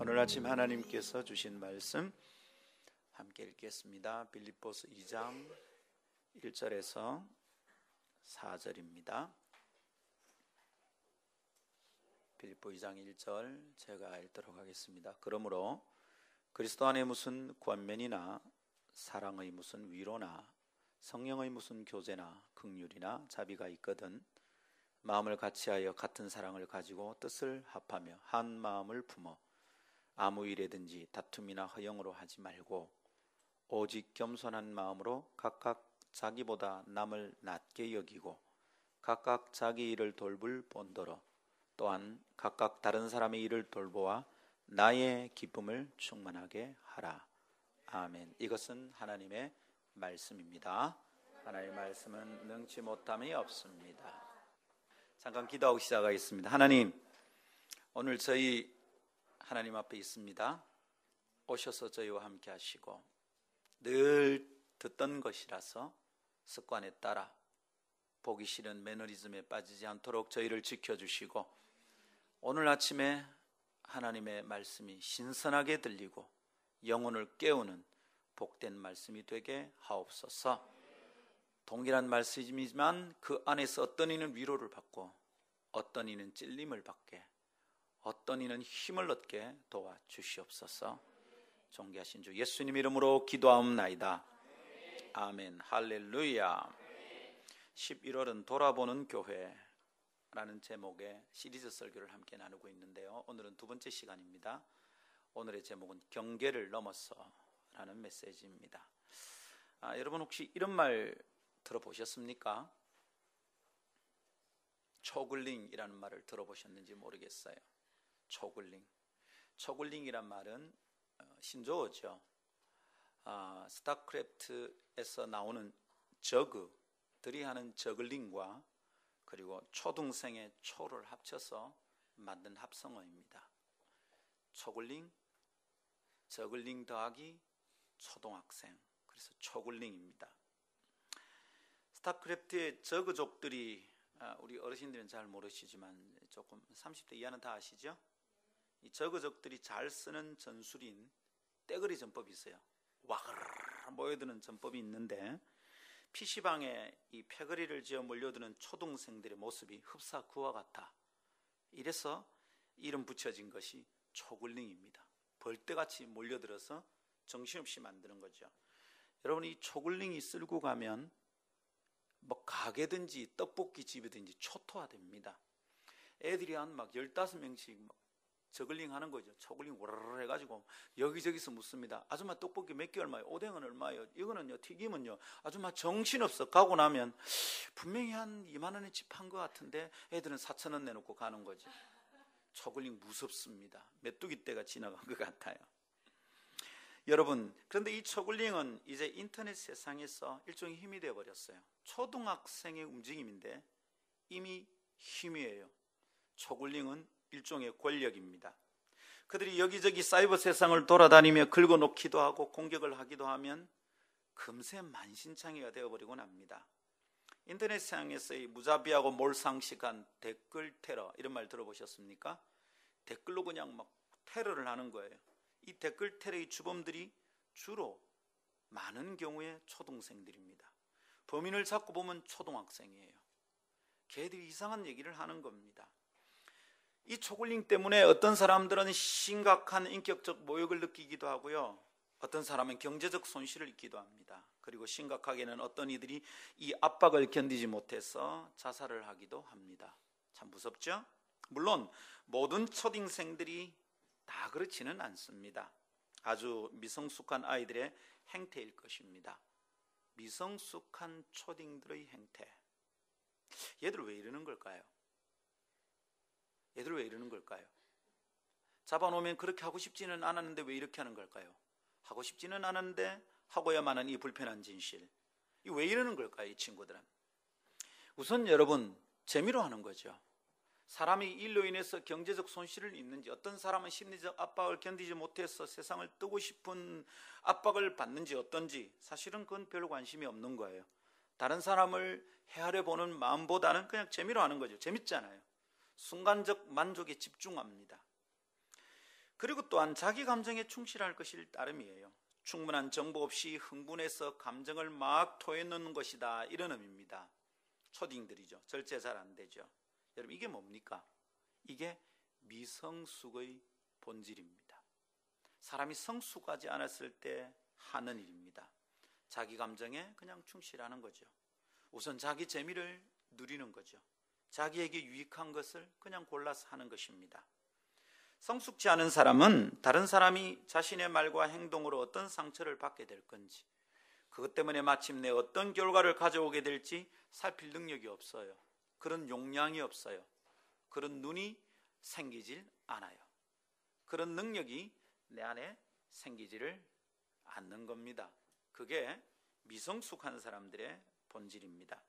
오늘 아침 하나님께서 주신 말씀 함께 읽겠습니다. 빌립보서 2장 1절에서 4절입니다. 빌립보 2장 1절 제가 읽도록 하겠습니다. 그러므로 그리스도 안에 무슨 권면이나 사랑의 무슨 위로나 성령의 무슨 교제나 긍휼이나 자비가 있거든 마음을 같이하여 같은 사랑을 가지고 뜻을 합하며 한 마음을 품어 아무 일에든지 다툼이나 허영으로 하지 말고 오직 겸손한 마음으로 각각 자기보다 남을 낮게 여기고 각각 자기 일을 돌볼 본더러 또한 각각 다른 사람의 일을 돌보아 나의 기쁨을 충만하게 하라. 아멘. 이것은 하나님의 말씀입니다. 하나님의 말씀은 능치 못함이 없습니다. 잠깐 기도하고 시작하겠습니다. 하나님, 오늘 저희 하나님 앞에 있습니다. 오셔서 저희와 함께 하시고 늘 듣던 것이라서 습관에 따라 보기 싫은 매너리즘에 빠지지 않도록 저희를 지켜주시고 오늘 아침에 하나님의 말씀이 신선하게 들리고 영혼을 깨우는 복된 말씀이 되게 하옵소서. 동일한 말씀이지만 그 안에서 어떤 이는 위로를 받고 어떤 이는 찔림을 받게 어떤 이는 힘을 얻게 도와주시옵소서. 존귀하신 주 예수님 이름으로 기도하옵나이다. 아멘. 할렐루야. 11월은 돌아보는 교회라는 제목의 시리즈 설교를 함께 나누고 있는데요, 오늘은 두 번째 시간입니다. 오늘의 제목은 경계를 넘어서 라는 메시지입니다. 여러분 혹시 이런 말 들어보셨습니까? 초글링이라는 말을 들어보셨는지 모르겠어요. 초글링이란 말은 신조어죠. 스타크래프트에서 나오는 저그들이 하는 저글링과 그리고 초등생의 초를 합쳐서 만든 합성어입니다. 초글링, 저글링 더하기 초등학생, 그래서 초글링입니다. 스타크래프트의 저그족들이 우리 어르신들은 잘 모르시지만 조금 30대 이하는 다 아시죠? 이 저그족들이 잘 쓰는 전술인 떼거리 전법이 있어요. 와그르르 모여드는 전법이 있는데 PC방에 이 패거리를 지어 몰려드는 초등생들의 모습이 흡사 그와 같아. 이래서 이름 붙여진 것이 초글링입니다. 벌떼같이 몰려들어서 정신없이 만드는 거죠. 여러분, 이 초글링이 쓸고 가면 뭐 가게든지 떡볶이 집이든지 초토화됩니다. 애들이 한 막 15명씩 막 저글링 하는 거죠. 초글링 오르르 해가지고 여기저기서 묻습니다. 아줌마 떡볶이 몇 개 얼마요? 오뎅은 얼마요? 이거는요, 튀김은요. 아줌마 정신없어. 가고 나면 분명히 한 2만 원에 집 한 것 같은데 애들은 4천 원 내놓고 가는 거죠. 초글링 무섭습니다. 메뚜기 떼가 지나간 것 같아요. 여러분, 그런데 이 초글링은 이제 인터넷 세상에서 일종의 힘이 되어버렸어요. 초등학생의 움직임인데 이미 힘이에요. 초글링은 일종의 권력입니다. 그들이 여기저기 사이버 세상을 돌아다니며 긁어놓기도 하고 공격을 하기도 하면 금세 만신창이가 되어버리곤 합니다. 인터넷 세상에서의 무자비하고 몰상식한 댓글 테러, 이런 말 들어보셨습니까? 댓글로 그냥 막 테러를 하는 거예요. 이 댓글 테러의 주범들이 주로 많은 경우에 초등생들입니다. 범인을 잡고 보면 초등학생이에요. 걔들이 이상한 얘기를 하는 겁니다. 이 초글링 때문에 어떤 사람들은 심각한 인격적 모욕을 느끼기도 하고요, 어떤 사람은 경제적 손실을 입기도 합니다. 그리고 심각하게는 어떤 이들이 이 압박을 견디지 못해서 자살을 하기도 합니다. 참 무섭죠? 물론 모든 초등생들이 다 그렇지는 않습니다. 아주 미성숙한 아이들의 행태일 것입니다. 미성숙한 초딩들의 행태. 얘들 왜 이러는 걸까요? 잡아놓으면 그렇게 하고 싶지는 않았는데 왜 이렇게 하는 걸까요? 하고 싶지는 않은데 하고야만 하는 이 불편한 진실. 이 왜 이러는 걸까요, 이 친구들은? 우선 여러분, 재미로 하는 거죠. 사람이 일로 인해서 경제적 손실을 입는지, 어떤 사람은 심리적 압박을 견디지 못해서 세상을 뜨고 싶은 압박을 받는지 어떤지, 사실은 그건 별 관심이 없는 거예요. 다른 사람을 헤아려 보는 마음보다는 그냥 재미로 하는 거죠. 재밌잖아요. 순간적 만족에 집중합니다. 그리고 또한 자기 감정에 충실할 것일 따름이에요. 충분한 정보 없이 흥분해서 감정을 막 토해넣는 것이다, 이런 의미입니다. 초딩들이죠. 절제 잘 안 되죠. 여러분, 이게 뭡니까? 이게 미성숙의 본질입니다. 사람이 성숙하지 않았을 때 하는 일입니다. 자기 감정에 그냥 충실하는 거죠. 우선 자기 재미를 누리는 거죠. 자기에게 유익한 것을 그냥 골라서 하는 것입니다. 성숙지 않은 사람은 다른 사람이 자신의 말과 행동으로 어떤 상처를 받게 될 건지, 그것 때문에 마침내 어떤 결과를 가져오게 될지 살필 능력이 없어요. 그런 용량이 없어요. 그런 눈이 생기질 않아요. 그런 능력이 내 안에 생기지를 않는 겁니다. 그게 미성숙한 사람들의 본질입니다.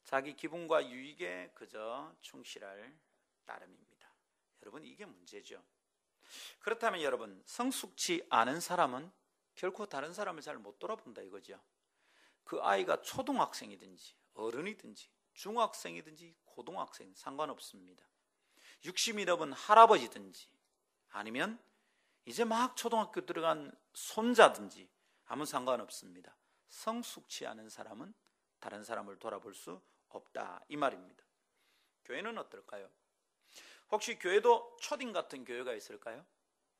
자기 기분과 유익에 그저 충실할 따름입니다. 여러분, 이게 문제죠. 그렇다면 여러분, 성숙치 않은 사람은 결코 다른 사람을 잘 못 돌아본다 이거죠. 그 아이가 초등학생이든지 어른이든지 중학생이든지 고등학생 상관없습니다. 60이 넘은 할아버지든지 아니면 이제 막 초등학교 들어간 손자든지 아무 상관없습니다. 성숙치 않은 사람은 다른 사람을 돌아볼 수 없다, 이 말입니다. 교회는 어떨까요? 혹시 교회도 초딩 같은 교회가 있을까요?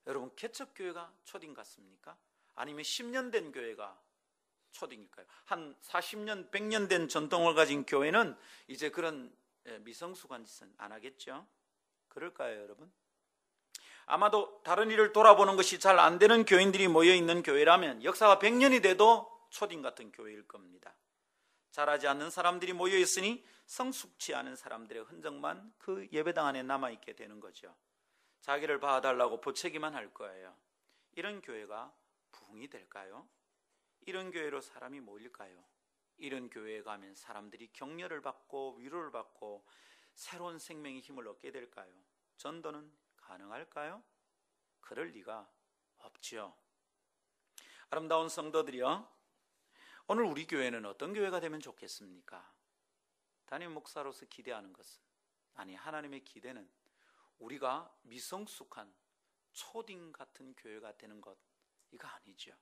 여러분, 개척교회가 초딩 같습니까? 아니면 10년 된 교회가 초딩일까요? 한 40년, 100년 된 전통을 가진 교회는 이제 그런 미성숙한 짓은 안 하겠죠? 그럴까요, 여러분? 아마도 다른 일을 돌아보는 것이 잘 안 되는 교인들이 모여있는 교회라면 역사가 100년이 돼도 초딩 같은 교회일 겁니다. 잘하지 않는 사람들이 모여있으니 성숙치 않은 사람들의 흔적만 그 예배당 안에 남아있게 되는 거죠. 자기를 봐달라고 보채기만 할 거예요. 이런 교회가 부흥이 될까요? 이런 교회로 사람이 모일까요? 이런 교회에 가면 사람들이 격려를 받고 위로를 받고 새로운 생명의 힘을 얻게 될까요? 전도는 가능할까요? 그럴 리가 없지요. 아름다운 성도들이요, 오늘 우리 교회는 어떤 교회가 되면 좋겠습니까? 담임 목사로서 기대하는 것은, 아니, 하나님의 기대는 우리가 미성숙한 초딩 같은 교회가 되는 것, 이거 아니죠.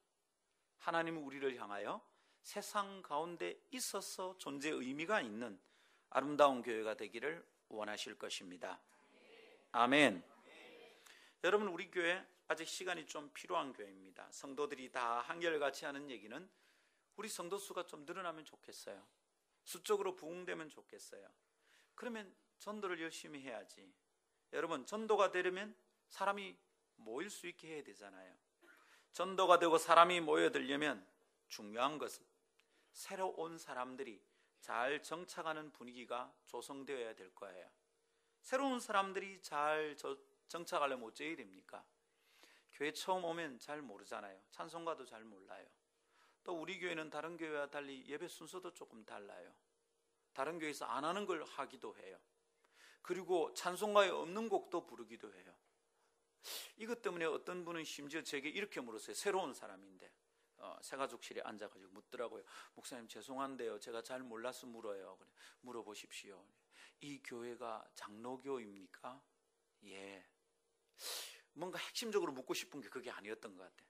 하나님은 우리를 향하여 세상 가운데 있어서 존재 의미가 있는 아름다운 교회가 되기를 원하실 것입니다. 아멘. 여러분, 우리 교회 아직 시간이 좀 필요한 교회입니다. 성도들이 다 한결같이 하는 얘기는 우리 성도 수가 좀 늘어나면 좋겠어요. 수적으로 부흥되면 좋겠어요. 그러면 전도를 열심히 해야지. 여러분, 전도가 되려면 사람이 모일 수 있게 해야 되잖아요. 전도가 되고 사람이 모여들려면 중요한 것은 새로 온 사람들이 잘 정착하는 분위기가 조성되어야 될 거예요. 새로운 사람들이 잘 정착하려면 어찌해야 됩니까? 교회 처음 오면 잘 모르잖아요. 찬송가도 잘 몰라요. 또 우리 교회는 다른 교회와 달리 예배 순서도 조금 달라요. 다른 교회에서 안 하는 걸 하기도 해요. 그리고 찬송가에 없는 곡도 부르기도 해요. 이것 때문에 어떤 분은 심지어 제게 이렇게 물었어요. 새로운 사람인데 새가족실에 앉아가지고 묻더라고요. 목사님, 죄송한데요, 제가 잘 몰라서 물어요. 그래, 물어보십시오. 이 교회가 장로교입니까? 예. 뭔가 핵심적으로 묻고 싶은 게 그게 아니었던 것 같아요.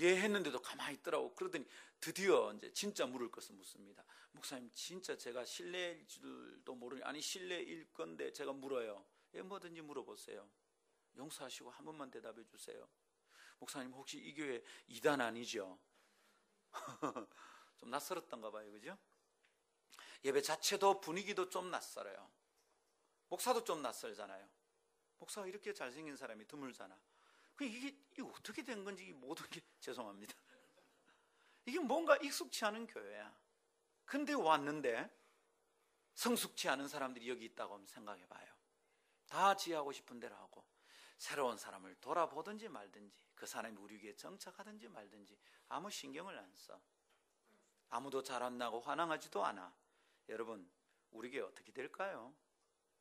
예 했는데도 가만히 있더라고. 그러더니 드디어 이제 진짜 물을 것을 묻습니다. 목사님, 진짜 제가 실례일 줄도 모르니, 아니 실례일 건데 제가 물어요. 예, 뭐든지 물어보세요. 용서하시고 한 번만 대답해 주세요. 목사님, 혹시 이 교회 이단 아니죠? 좀 낯설었던가 봐요, 그죠? 예배 자체도 분위기도 좀 낯설어요. 목사도 좀 낯설잖아요. 목사가 이렇게 잘생긴 사람이 드물잖아. 이게 어떻게 된 건지 모든 게 죄송합니다. 이게 뭔가 익숙치 않은 교회야. 근데 왔는데 성숙치 않은 사람들이 여기 있다고 한번 생각해 봐요. 다 지하고 싶은 대로 하고 새로운 사람을 돌아보든지 말든지 그 사람이 우리 교회에 정착하든지 말든지 아무 신경을 안 써. 아무도 잘 안 나고 환영하지도 않아. 여러분, 우리 교회 어떻게 될까요?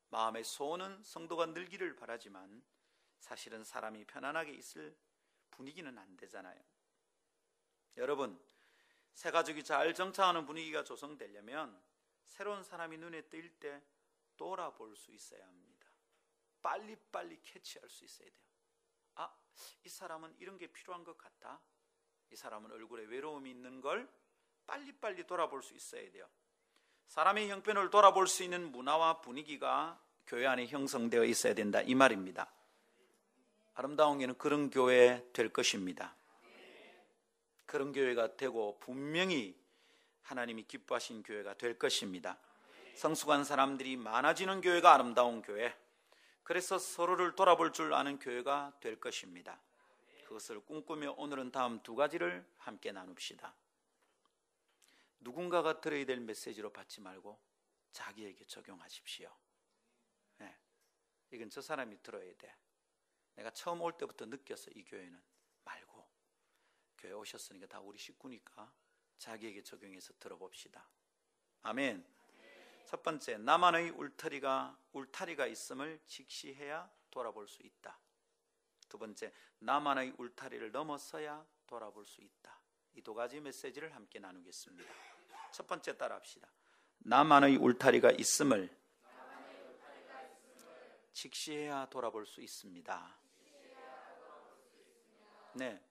마음의 소원은 성도가 늘기를 바라지만 사실은 사람이 편안하게 있을 분위기는 안 되잖아요. 여러분, 새 가족이 잘 정착하는 분위기가 조성되려면 새로운 사람이 눈에 띌 때 돌아볼 수 있어야 합니다. 빨리빨리 캐치할 수 있어야 돼요. 사람은 이런 게 필요한 것 같다. 이 사람은 얼굴에 외로움이 있는 걸 빨리빨리 돌아볼 수 있어야 돼요. 사람의 형편을 돌아볼 수 있는 문화와 분위기가 교회 안에 형성되어 있어야 된다, 이 말입니다. 아름다운 교회는 그런 교회 될 것입니다. 그런 교회가 되고 분명히 하나님이 기뻐하신 교회가 될 것입니다. 성숙한 사람들이 많아지는 교회가 아름다운 교회, 그래서 서로를 돌아볼 줄 아는 교회가 될 것입니다. 그것을 꿈꾸며 오늘은 다음 두 가지를 함께 나눕시다. 누군가가 들어야 될 메시지로 받지 말고 자기에게 적용하십시오. 네. 이건 저 사람이 들어야 돼. 내가 처음 올 때부터 느꼈어. 이 교회는 말고, 교회 오셨으니까 다 우리 식구니까 자기에게 적용해서 들어봅시다. 아멘. 첫 번째, 나만의 울타리가 있음을 직시해야 돌아볼 수 있다. 두 번째, 나만의 울타리를 넘어서야 돌아볼 수 있다. 이 두 가지 메시지를 함께 나누겠습니다. 첫 번째 따라합시다. 나만의 울타리가 있음을 직시해야 돌아볼 수 있습니다. 네,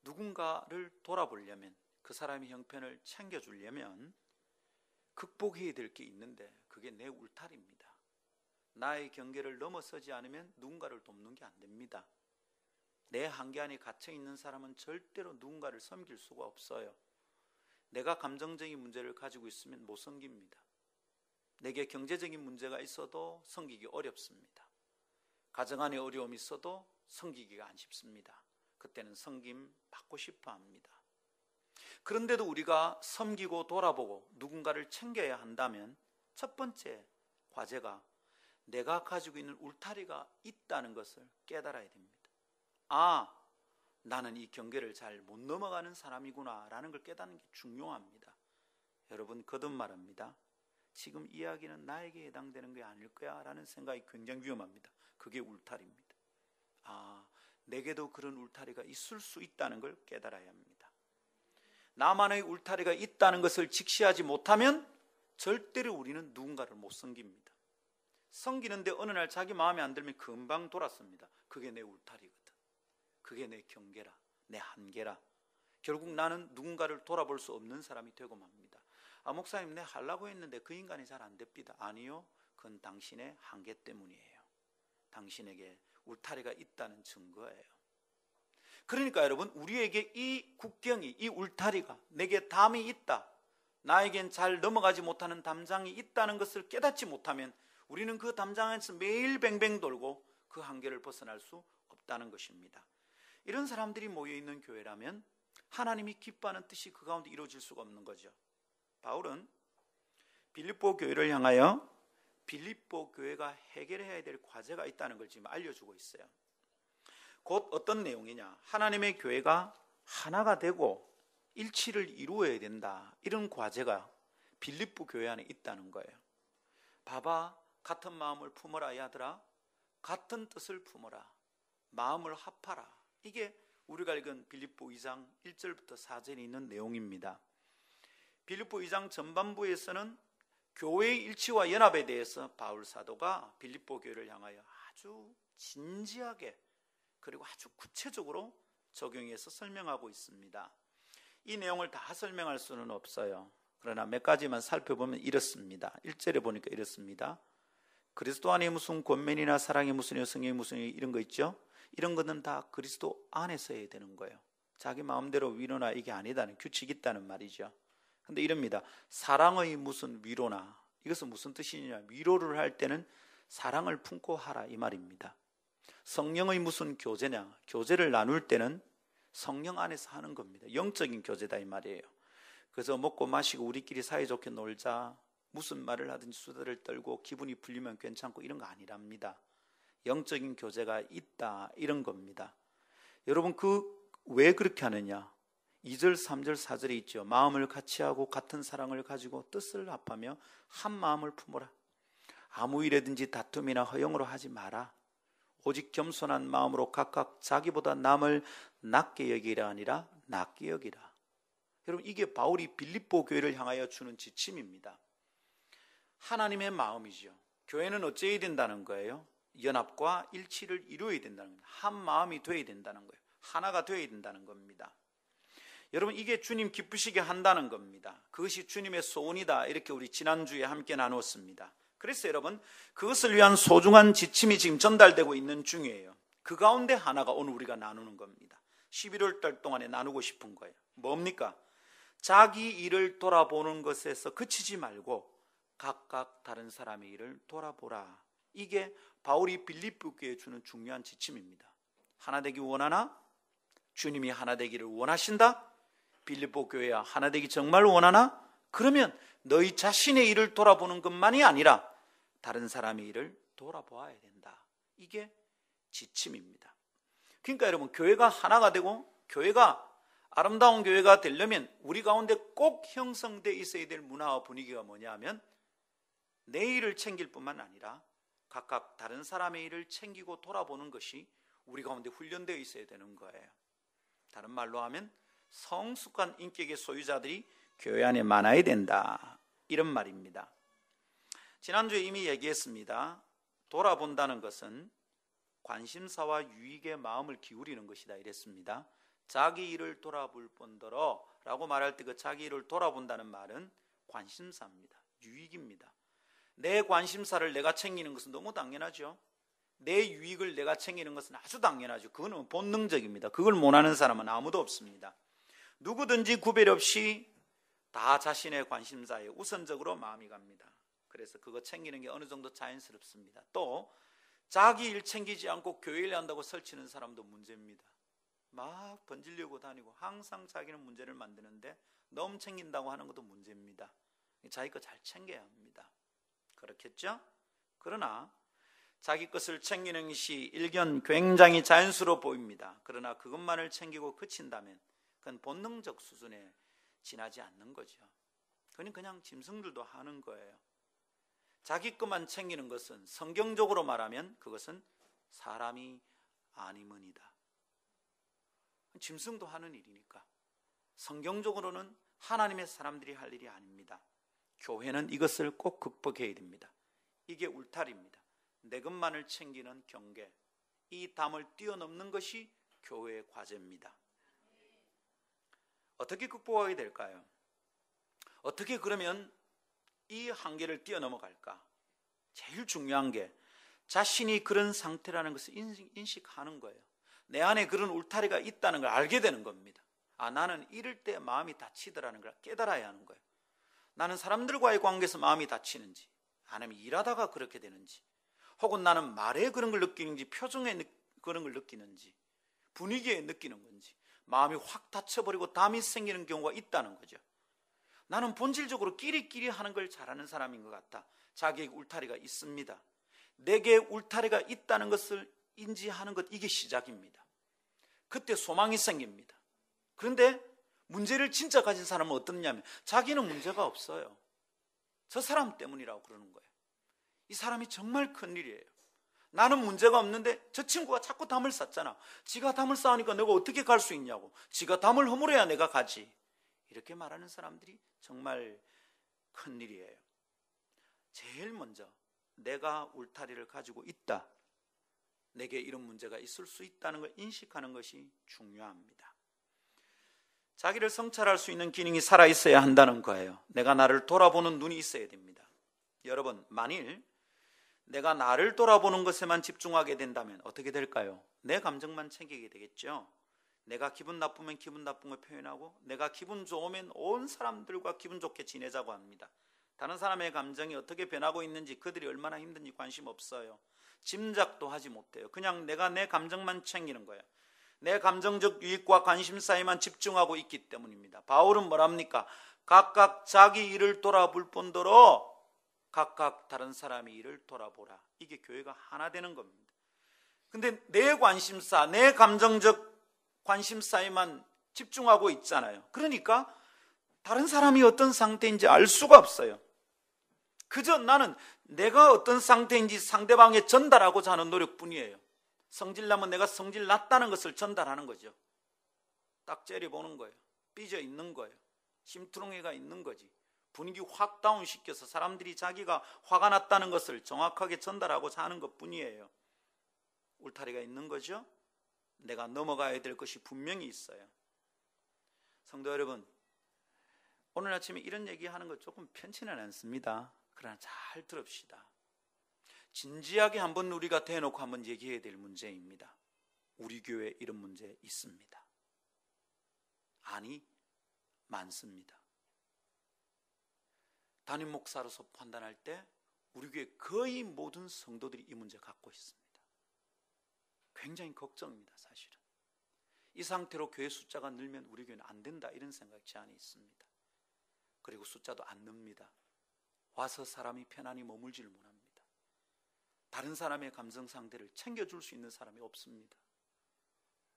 누군가를 돌아보려면, 그 사람의 형편을 챙겨주려면 극복해야 될 게 있는데 그게 내 울타리입니다. 나의 경계를 넘어서지 않으면 누군가를 돕는 게 안 됩니다. 내 한계 안에 갇혀 있는 사람은 절대로 누군가를 섬길 수가 없어요. 내가 감정적인 문제를 가지고 있으면 못 섬깁니다. 내게 경제적인 문제가 있어도 섬기기 어렵습니다. 가정 안에 어려움이 있어도 섬기기가 안 쉽습니다. 그때는 섬김 받고 싶어 합니다. 그런데도 우리가 섬기고 돌아보고 누군가를 챙겨야 한다면 첫 번째 과제가 내가 가지고 있는 울타리가 있다는 것을 깨달아야 됩니다. 아, 나는 이 경계를 잘 못 넘어가는 사람이구나 라는 걸 깨닫는 게 중요합니다. 여러분, 거듭 말합니다. 지금 이야기는 나에게 해당되는 게 아닐 거야 라는 생각이 굉장히 위험합니다. 그게 울타리입니다. 아, 내게도 그런 울타리가 있을 수 있다는 걸 깨달아야 합니다. 나만의 울타리가 있다는 것을 직시하지 못하면 절대로 우리는 누군가를 못 섬깁니다. 섬기는데 어느 날 자기 마음에 안 들면 금방 돌았습니다. 그게 내 울타리거든. 그게 내 경계라, 내 한계라. 결국 나는 누군가를 돌아볼 수 없는 사람이 되고 맙니다. 아, 목사님, 내가 하려고 했는데 그 인간이 잘 안 됩니다. 아니요, 그건 당신의 한계 때문이에요. 당신에게 울타리가 있다는 증거예요. 그러니까 여러분, 우리에게 이 국경이, 이 울타리가, 내게 담이 있다, 나에겐 잘 넘어가지 못하는 담장이 있다는 것을 깨닫지 못하면 우리는 그 담장에서 매일 뱅뱅 돌고 그 한계를 벗어날 수 없다는 것입니다. 이런 사람들이 모여있는 교회라면 하나님이 기뻐하는 뜻이 그 가운데 이루어질 수가 없는 거죠. 바울은 빌립보 교회를 향하여 빌립보 교회가 해결해야 될 과제가 있다는 걸 지금 알려주고 있어요. 곧 어떤 내용이냐, 하나님의 교회가 하나가 되고 일치를 이루어야 된다, 이런 과제가 빌립보 교회 안에 있다는 거예요. 봐봐, 같은 마음을 품어라 이 아들아, 같은 뜻을 품어라, 마음을 합하라. 이게 우리가 읽은 빌립보 2장 1절부터 4절에 있는 내용입니다. 빌립보 2장 전반부에서는 교회의 일치와 연합에 대해서 바울 사도가 빌립보 교회를 향하여 아주 진지하게 그리고 아주 구체적으로 적용해서 설명하고 있습니다. 이 내용을 다 설명할 수는 없어요. 그러나 몇 가지만 살펴보면 이렇습니다. 1절에 보니까 이렇습니다. 그리스도 안에 무슨 권면이나 사랑이 무슨 성령이 무슨 이런 거 있죠? 이런 것은 다 그리스도 안에서 해야 되는 거예요. 자기 마음대로 위로나 이게 아니다는 규칙이 있다는 말이죠. 근데 이럽니다. 사랑의 무슨 위로나, 이것은 무슨 뜻이냐, 위로를 할 때는 사랑을 품고 하라 이 말입니다. 성령의 무슨 교제냐, 교제를 나눌 때는 성령 안에서 하는 겁니다. 영적인 교제다 이 말이에요. 그래서 먹고 마시고 우리끼리 사이좋게 놀자, 무슨 말을 하든지 수다를 떨고 기분이 풀리면 괜찮고 이런 거 아니랍니다. 영적인 교제가 있다 이런 겁니다. 여러분, 왜 그렇게 하느냐, 2절 3절 4절에 있죠. 마음을 같이 하고 같은 사랑을 가지고 뜻을 합하며 한 마음을 품어라. 아무 일에든지 다툼이나 허용으로 하지 마라. 오직 겸손한 마음으로 각각 자기보다 남을 낮게 여기라 아니라 낮게 여기라. 여러분, 이게 바울이 빌립보 교회를 향하여 주는 지침입니다. 하나님의 마음이죠. 교회는 어찌해야 된다는 거예요? 연합과 일치를 이루어야 된다는 겁니다. 한 마음이 되어야 된다는 거예요. 하나가 되어야 된다는 겁니다. 여러분, 이게 주님 기쁘시게 한다는 겁니다. 그것이 주님의 소원이다, 이렇게 우리 지난주에 함께 나누었습니다. 그래서 여러분, 그것을 위한 소중한 지침이 지금 전달되고 있는 중이에요. 그 가운데 하나가 오늘 우리가 나누는 겁니다. 11월 달 동안에 나누고 싶은 거예요. 뭡니까? 자기 일을 돌아보는 것에서 그치지 말고 각각 다른 사람의 일을 돌아보라. 이게 바울이 빌립보 교회에 주는 중요한 지침입니다. 하나 되기 원하나? 주님이 하나 되기를 원하신다? 빌립보 교회야, 하나 되기 정말 원하나? 그러면 너희 자신의 일을 돌아보는 것만이 아니라 다른 사람의 일을 돌아보아야 된다. 이게 지침입니다. 그러니까 여러분, 교회가 하나가 되고 교회가 아름다운 교회가 되려면 우리 가운데 꼭 형성되어 있어야 될 문화와 분위기가 뭐냐면 내 일을 챙길 뿐만 아니라 각각 다른 사람의 일을 챙기고 돌아보는 것이 우리 가운데 훈련되어 있어야 되는 거예요. 다른 말로 하면 성숙한 인격의 소유자들이 교회 안에 많아야 된다, 이런 말입니다. 지난주에 이미 얘기했습니다. 돌아본다는 것은 관심사와 유익에 마음을 기울이는 것이다, 이랬습니다. 자기 일을 돌아볼 뿐더러 라고 말할 때 그 자기 일을 돌아본다는 말은 관심사입니다. 유익입니다. 내 관심사를 내가 챙기는 것은 너무 당연하죠. 내 유익을 내가 챙기는 것은 아주 당연하죠. 그거는 본능적입니다. 그걸 못하는 사람은 아무도 없습니다. 누구든지 구별 없이 다 자신의 관심사에 우선적으로 마음이 갑니다. 그래서 그거 챙기는 게 어느 정도 자연스럽습니다. 또 자기 일 챙기지 않고 교회 일 한다고 설치는 사람도 문제입니다. 막 번지려고 다니고 항상 자기는 문제를 만드는데 너무 챙긴다고 하는 것도 문제입니다. 자기 거 잘 챙겨야 합니다. 그렇겠죠? 그러나 자기 것을 챙기는 것이 일견 굉장히 자연스러워 보입니다. 그러나 그것만을 챙기고 그친다면 그건 본능적 수준에 지나지 않는 거죠. 그냥 짐승들도 하는 거예요. 자기 것만 챙기는 것은 성경적으로 말하면 그것은 사람이 아니므이다. 짐승도 하는 일이니까. 성경적으로는 하나님의 사람들이 할 일이 아닙니다. 교회는 이것을 꼭 극복해야 됩니다. 이게 울타리입니다. 내 것만을 챙기는 경계, 이 담을 뛰어넘는 것이 교회의 과제입니다. 어떻게 극복하게 될까요? 어떻게 그러면 이 한계를 뛰어넘어갈까? 제일 중요한 게 자신이 그런 상태라는 것을 인식하는 거예요. 내 안에 그런 울타리가 있다는 걸 알게 되는 겁니다. 나는 이럴 때 마음이 다치더라는 걸 깨달아야 하는 거예요. 나는 사람들과의 관계에서 마음이 다치는지, 아니면 일하다가 그렇게 되는지, 혹은 나는 말에 그런 걸 느끼는지, 표정에 그런 걸 느끼는지, 분위기에 느끼는 건지, 마음이 확 다쳐버리고 담이 생기는 경우가 있다는 거죠. 나는 본질적으로 끼리끼리 하는 걸 잘하는 사람인 것 같다. 자기에게 울타리가 있습니다. 내게 울타리가 있다는 것을 인지하는 것, 이게 시작입니다. 그때 소망이 생깁니다. 그런데 문제를 진짜 가진 사람은 어떻냐면 자기는 문제가 없어요. 저 사람 때문이라고 그러는 거예요. 이 사람이 정말 큰일이에요. 나는 문제가 없는데 저 친구가 자꾸 담을 쌓잖아. 지가 담을 쌓으니까 내가 어떻게 갈 수 있냐고. 지가 담을 허물어야 내가 가지. 이렇게 말하는 사람들이 정말 큰일이에요. 제일 먼저 내가 울타리를 가지고 있다, 내게 이런 문제가 있을 수 있다는 걸 인식하는 것이 중요합니다. 자기를 성찰할 수 있는 기능이 살아있어야 한다는 거예요. 내가 나를 돌아보는 눈이 있어야 됩니다. 여러분, 만일 내가 나를 돌아보는 것에만 집중하게 된다면 어떻게 될까요? 내 감정만 챙기게 되겠죠. 내가 기분 나쁘면 기분 나쁜 걸 표현하고, 내가 기분 좋으면 온 사람들과 기분 좋게 지내자고 합니다. 다른 사람의 감정이 어떻게 변하고 있는지, 그들이 얼마나 힘든지 관심 없어요. 짐작도 하지 못해요. 그냥 내가 내 감정만 챙기는 거예요. 내 감정적 유익과 관심사에만 집중하고 있기 때문입니다. 바울은 뭐랍니까? 각각 자기 일을 돌아볼 뿐더러 각각 다른 사람의 일을 돌아보라. 이게 교회가 하나 되는 겁니다. 근데 내 관심사, 내 감정적 관심사에만 집중하고 있잖아요. 그러니까 다른 사람이 어떤 상태인지 알 수가 없어요. 그저 나는 내가 어떤 상태인지 상대방에 전달하고자 하는 노력뿐이에요. 성질나면 내가 성질 났다는 것을 전달하는 거죠. 딱 째려보는 거예요. 삐져 있는 거예요. 심투렁이가 있는 거지. 분위기 확 다운시켜서 사람들이 자기가 화가 났다는 것을 정확하게 전달하고자 하는 것뿐이에요. 울타리가 있는 거죠. 내가 넘어가야 될 것이 분명히 있어요. 성도 여러분, 오늘 아침에 이런 얘기하는 거 조금 편치는 않습니다. 그러나 잘 들읍시다. 진지하게 한번 우리가 대놓고 한번 얘기해야 될 문제입니다. 우리 교회에 이런 문제 있습니다. 아니, 많습니다. 담임 목사로서 판단할 때 우리 교회 거의 모든 성도들이 이 문제 갖고 있습니다. 굉장히 걱정입니다. 사실은 이 상태로 교회 숫자가 늘면 우리 교회는 안 된다, 이런 생각이 제 안에 있습니다. 그리고 숫자도 안 늡니다. 와서 사람이 편안히 머물지를 못합니다. 다른 사람의 감성 상태를 챙겨줄 수 있는 사람이 없습니다.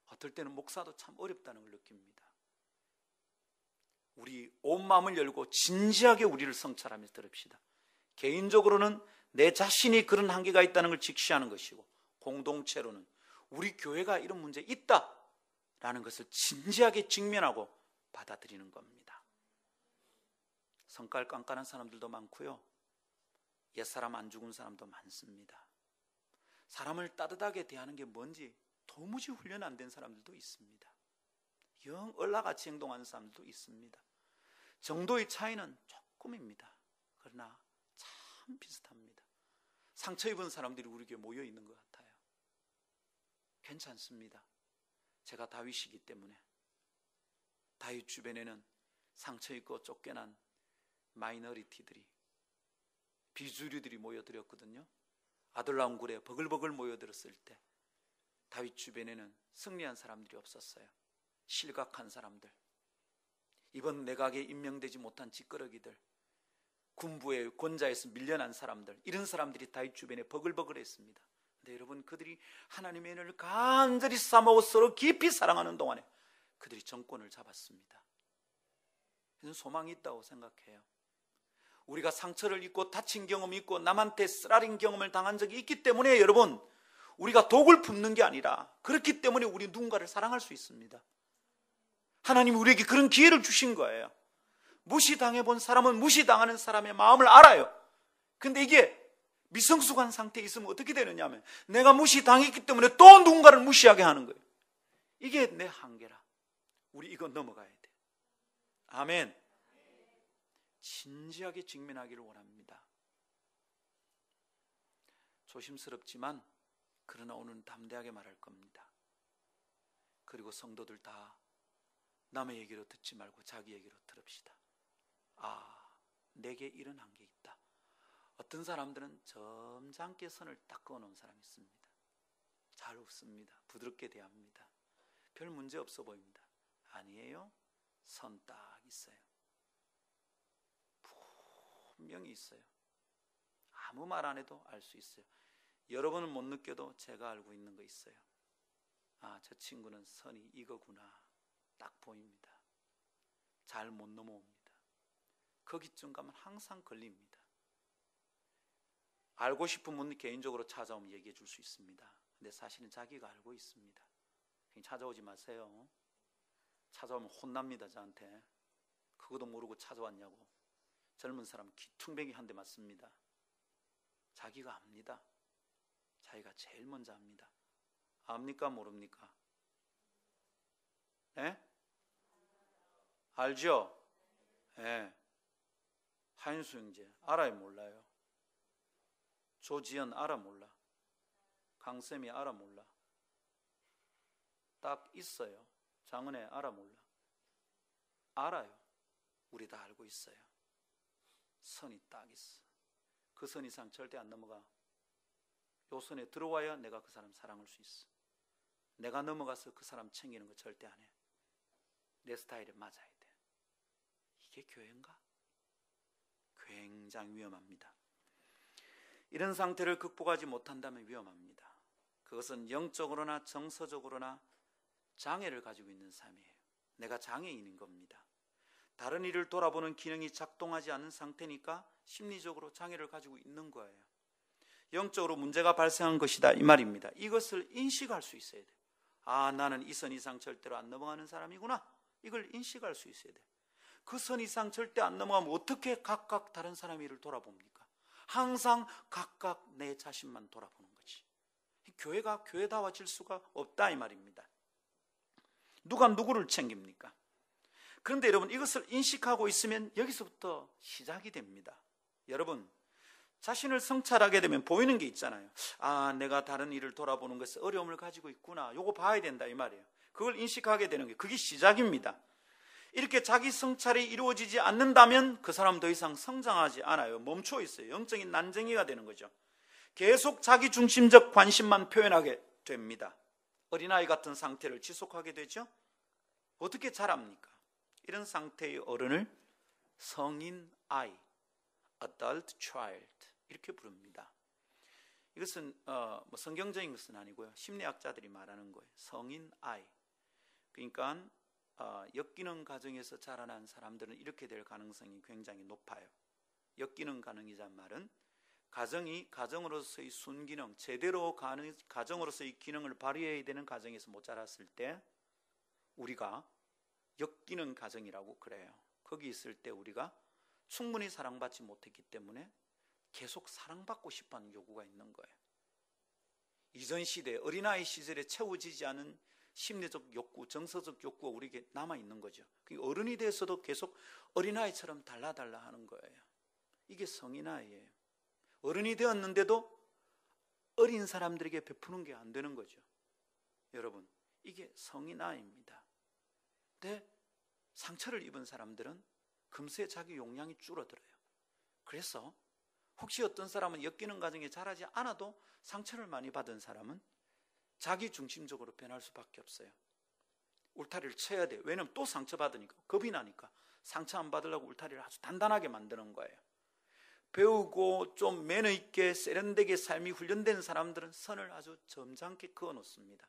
어떨 때는 목사도 참 어렵다는 걸 느낍니다. 우리 온 마음을 열고 진지하게 우리를 성찰하면서 들읍시다. 개인적으로는 내 자신이 그런 한계가 있다는 걸 직시하는 것이고, 공동체로는 우리 교회가 이런 문제 있다라는 것을 진지하게 직면하고 받아들이는 겁니다. 성깔 깐깐한 사람들도 많고요, 옛사람 안 죽은 사람도 많습니다. 사람을 따뜻하게 대하는 게 뭔지 도무지 훈련 안 된 사람들도 있습니다. 영 얼라같이 행동하는 사람들도 있습니다. 정도의 차이는 조금입니다. 그러나 참 비슷합니다. 상처 입은 사람들이 우리 교회에 모여 있는 것 같아요. 괜찮습니다. 제가 다윗이기 때문에. 다윗 주변에는 상처 입고 쫓겨난 마이너리티들이, 비주류들이 모여들었거든요. 아둘람 굴에 버글버글 모여들었을 때 다윗 주변에는 승리한 사람들이 없었어요. 실각한 사람들, 이번 내각에 임명되지 못한 찌끄러기들, 군부의 권좌에서 밀려난 사람들, 이런 사람들이 다윗 주변에 버글버글했습니다. 근데 여러분, 그들이 하나님의 은혜를 간절히 싸먹어 서로 깊이 사랑하는 동안에 그들이 정권을 잡았습니다. 저는 소망이 있다고 생각해요. 우리가 상처를 입고 다친 경험이 있고 남한테 쓰라린 경험을 당한 적이 있기 때문에 여러분, 우리가 독을 품는 게 아니라 그렇기 때문에 우리 누군가를 사랑할 수 있습니다. 하나님이 우리에게 그런 기회를 주신 거예요. 무시당해본 사람은 무시당하는 사람의 마음을 알아요. 근데 이게 미성숙한 상태에 있으면 어떻게 되느냐 하면, 내가 무시당했기 때문에 또 누군가를 무시하게 하는 거예요. 이게 내 한계라. 우리 이거 넘어가야 돼. 아멘. 진지하게 직면하기를 원합니다. 조심스럽지만 그러나 오늘은 담대하게 말할 겁니다. 그리고 성도들 다 남의 얘기로 듣지 말고 자기 얘기로 들읍시다. 아, 내게 이런 한계 있다. 어떤 사람들은 점잖게 선을 딱 그어놓은 사람이 있습니다. 잘 웃습니다. 부드럽게 대합니다. 별 문제 없어 보입니다. 아니에요. 선 딱 있어요. 분명히 있어요. 아무 말 안 해도 알 수 있어요. 여러분은 못 느껴도 제가 알고 있는 거 있어요. 아, 저 친구는 선이 이거구나. 딱 보입니다. 잘 못 넘어옵니다. 거기쯤 가면 항상 걸립니다. 알고 싶은 분 개인적으로 찾아오면 얘기해 줄 수 있습니다. 근데 사실은 자기가 알고 있습니다. 그냥 찾아오지 마세요. 찾아오면 혼납니다. 저한테. 그것도 모르고 찾아왔냐고. 젊은 사람 귀퉁뱅이 한 대 맞습니다. 자기가 압니다. 자기가 제일 먼저 압니다. 압니까 모릅니까? 네? 알죠? 네. 하인수 형제 알아요 몰라요? 조지연 알아 몰라? 강쌤이 알아 몰라? 딱 있어요. 장은혜 알아 몰라? 알아요. 우리 다 알고 있어요. 선이 딱 있어. 그 선 이상 절대 안 넘어가. 요 선에 들어와야 내가 그 사람 사랑할 수 있어. 내가 넘어가서 그 사람 챙기는 거 절대 안 해. 내 스타일에 맞아야 돼. 이게 교회인가? 굉장히 위험합니다. 이런 상태를 극복하지 못한다면 위험합니다. 그것은 영적으로나 정서적으로나 장애를 가지고 있는 삶이에요. 내가 장애인인 겁니다. 다른 일을 돌아보는 기능이 작동하지 않는 상태니까 심리적으로 장애를 가지고 있는 거예요. 영적으로 문제가 발생한 것이다 이 말입니다. 이것을 인식할 수 있어야 돼요. 아, 나는 이 선 이상 절대로 안 넘어가는 사람이구나. 이걸 인식할 수 있어야 돼요. 그 선 이상 절대 안 넘어가면 어떻게 각각 다른 사람의 일을 돌아봅니까? 항상 각각 내 자신만 돌아보는 거지. 교회가 교회다워질 수가 없다 이 말입니다. 누가 누구를 챙깁니까? 그런데 여러분, 이것을 인식하고 있으면 여기서부터 시작이 됩니다. 여러분, 자신을 성찰하게 되면 보이는 게 있잖아요. 아, 내가 다른 일을 돌아보는 것에 어려움을 가지고 있구나, 요거 봐야 된다 이 말이에요. 그걸 인식하게 되는 게, 그게 시작입니다. 이렇게 자기 성찰이 이루어지지 않는다면 그 사람은 더 이상 성장하지 않아요. 멈춰 있어요. 영적인 난쟁이가 되는 거죠. 계속 자기 중심적 관심만 표현하게 됩니다. 어린아이 같은 상태를 지속하게 되죠. 어떻게 자랍니까? 이런 상태의 어른을 성인 아이, adult child 이렇게 부릅니다. 이것은 성경적인 것은 아니고요, 심리학자들이 말하는 거예요. 성인 아이. 그러니까 엮이는 가정에서 자라난 사람들은 이렇게 될 가능성이 굉장히 높아요. 엮이는 가정이란 말은 가정이 가정으로서의 순기능, 제대로 가정으로서의 기능을 발휘해야 되는 가정에서 못 자랐을 때 우리가 엮이는 가정이라고 그래요. 거기 있을 때 우리가 충분히 사랑받지 못했기 때문에 계속 사랑받고 싶어하는 요구가 있는 거예요. 이전 시대 어린아이 시절에 채워지지 않은 심리적 욕구, 정서적 욕구가 우리에게 남아있는 거죠. 어른이 돼서도 계속 어린아이처럼 달라달라 하는 거예요. 이게 성인아이예요. 어른이 되었는데도 어린 사람들에게 베푸는 게 안 되는 거죠. 여러분, 이게 성인아이입니다. 근데 상처를 입은 사람들은 금세 자기 용량이 줄어들어요. 그래서 혹시 어떤 사람은 엮이는 가정에 자라지 않아도 상처를 많이 받은 사람은 자기 중심적으로 변할 수밖에 없어요. 울타리를 쳐야 돼요. 왜냐하면 또 상처받으니까, 겁이 나니까 상처 안 받으려고 울타리를 아주 단단하게 만드는 거예요. 배우고 좀 매너 있게 세련되게 삶이 훈련된 사람들은 선을 아주 점잖게 그어놓습니다.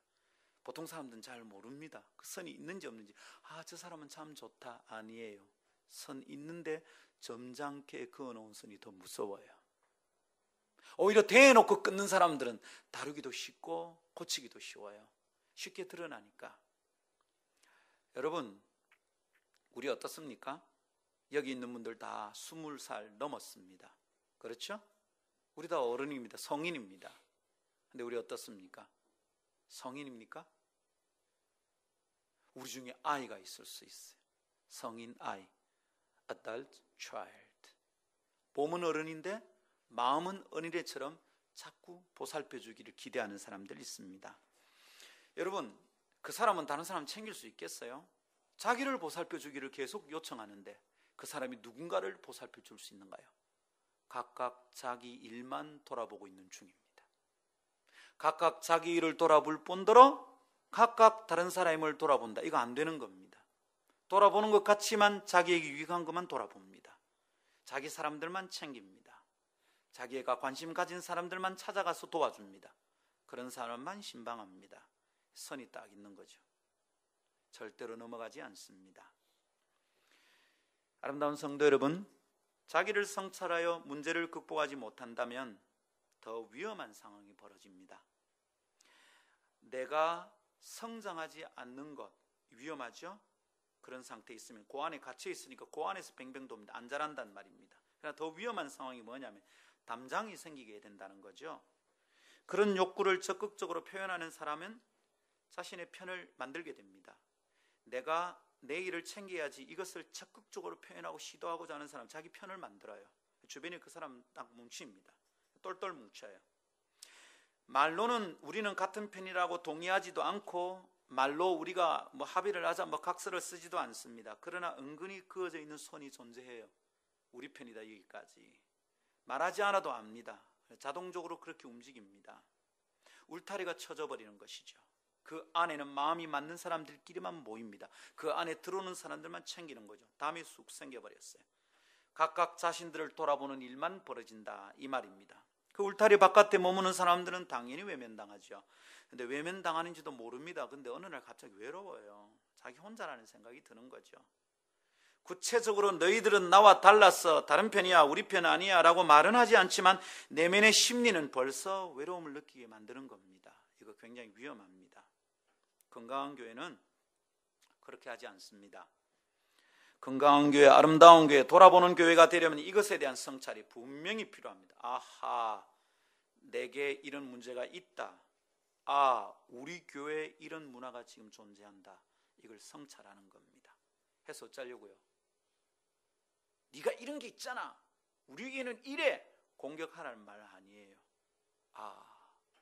보통 사람들은 잘 모릅니다. 그 선이 있는지 없는지. 아, 저 사람은 참 좋다. 아니에요. 선 있는데 점잖게 그어놓은 선이 더 무서워요. 오히려 대놓고 끊는 사람들은 다루기도 쉽고 고치기도 쉬워요. 쉽게 드러나니까. 여러분, 우리 어떻습니까? 여기 있는 분들 다 20살 넘었습니다. 그렇죠? 우리 다 어른입니다. 성인입니다. 근데 우리 어떻습니까? 성인입니까? 우리 중에 아이가 있을 수 있어요. 성인 아이, adult child. 몸은 어른인데 마음은 어린애처럼 자꾸 보살펴주기를 기대하는 사람들이 있습니다. 여러분, 그 사람은 다른 사람 챙길 수 있겠어요? 자기를 보살펴주기를 계속 요청하는데 그 사람이 누군가를 보살펴줄 수 있는가요? 각각 자기 일만 돌아보고 있는 중입니다. 각각 자기 일을 돌아볼 뿐더러 각각 다른 사람을 돌아본다. 이거 안 되는 겁니다. 돌아보는 것 같지만 자기에게 유익한 것만 돌아봅니다. 자기 사람들만 챙깁니다. 자기가 관심 가진 사람들만 찾아가서 도와줍니다. 그런 사람만 신방합니다. 선이 딱 있는 거죠. 절대로 넘어가지 않습니다. 아름다운 성도 여러분, 자기를 성찰하여 문제를 극복하지 못한다면 더 위험한 상황이 벌어집니다. 내가 성장하지 않는 것 위험하죠? 그런 상태에 있으면 그 안에 갇혀 있으니까 그 안에서 뱅뱅 돕니다. 안 자란단 말입니다. 그러나 더 위험한 상황이 뭐냐면 담장이 생기게 된다는 거죠. 그런 욕구를 적극적으로 표현하는 사람은 자신의 편을 만들게 됩니다. 내가 내 일을 챙겨야지 이것을 적극적으로 표현하고 시도하고자 하는 사람, 자기 편을 만들어요. 주변에 그 사람 딱 뭉칩니다. 똘똘 뭉쳐요. 말로는 우리는 같은 편이라고 동의하지도 않고 말로 우리가 합의를 하자 각서를 쓰지도 않습니다. 그러나 은근히 그어져 있는 손이 존재해요. 우리 편이다 여기까지. 말하지 않아도 압니다. 자동적으로 그렇게 움직입니다. 울타리가 쳐져 버리는 것이죠. 그 안에는 마음이 맞는 사람들끼리만 모입니다. 그 안에 들어오는 사람들만 챙기는 거죠. 담이 쑥 생겨버렸어요. 각각 자신들을 돌아보는 일만 벌어진다 이 말입니다. 그 울타리 바깥에 머무는 사람들은 당연히 외면당하죠. 근데 외면당하는지도 모릅니다. 근데 어느 날 갑자기 외로워요. 자기 혼자라는 생각이 드는 거죠. 구체적으로 너희들은 나와 달랐어, 다른 편이야, 우리 편 아니야 라고 말은 하지 않지만 내면의 심리는 벌써 외로움을 느끼게 만드는 겁니다. 이거 굉장히 위험합니다. 건강한 교회는 그렇게 하지 않습니다. 건강한 교회, 아름다운 교회, 돌아보는 교회가 되려면 이것에 대한 성찰이 분명히 필요합니다. 아하, 내게 이런 문제가 있다. 우리 교회에 이런 문화가 지금 존재한다. 이걸 성찰하는 겁니다. 해서 어쩌려고요? 네가 이런 게 있잖아. 우리에게는 이래. 공격하라는 말 아니에요.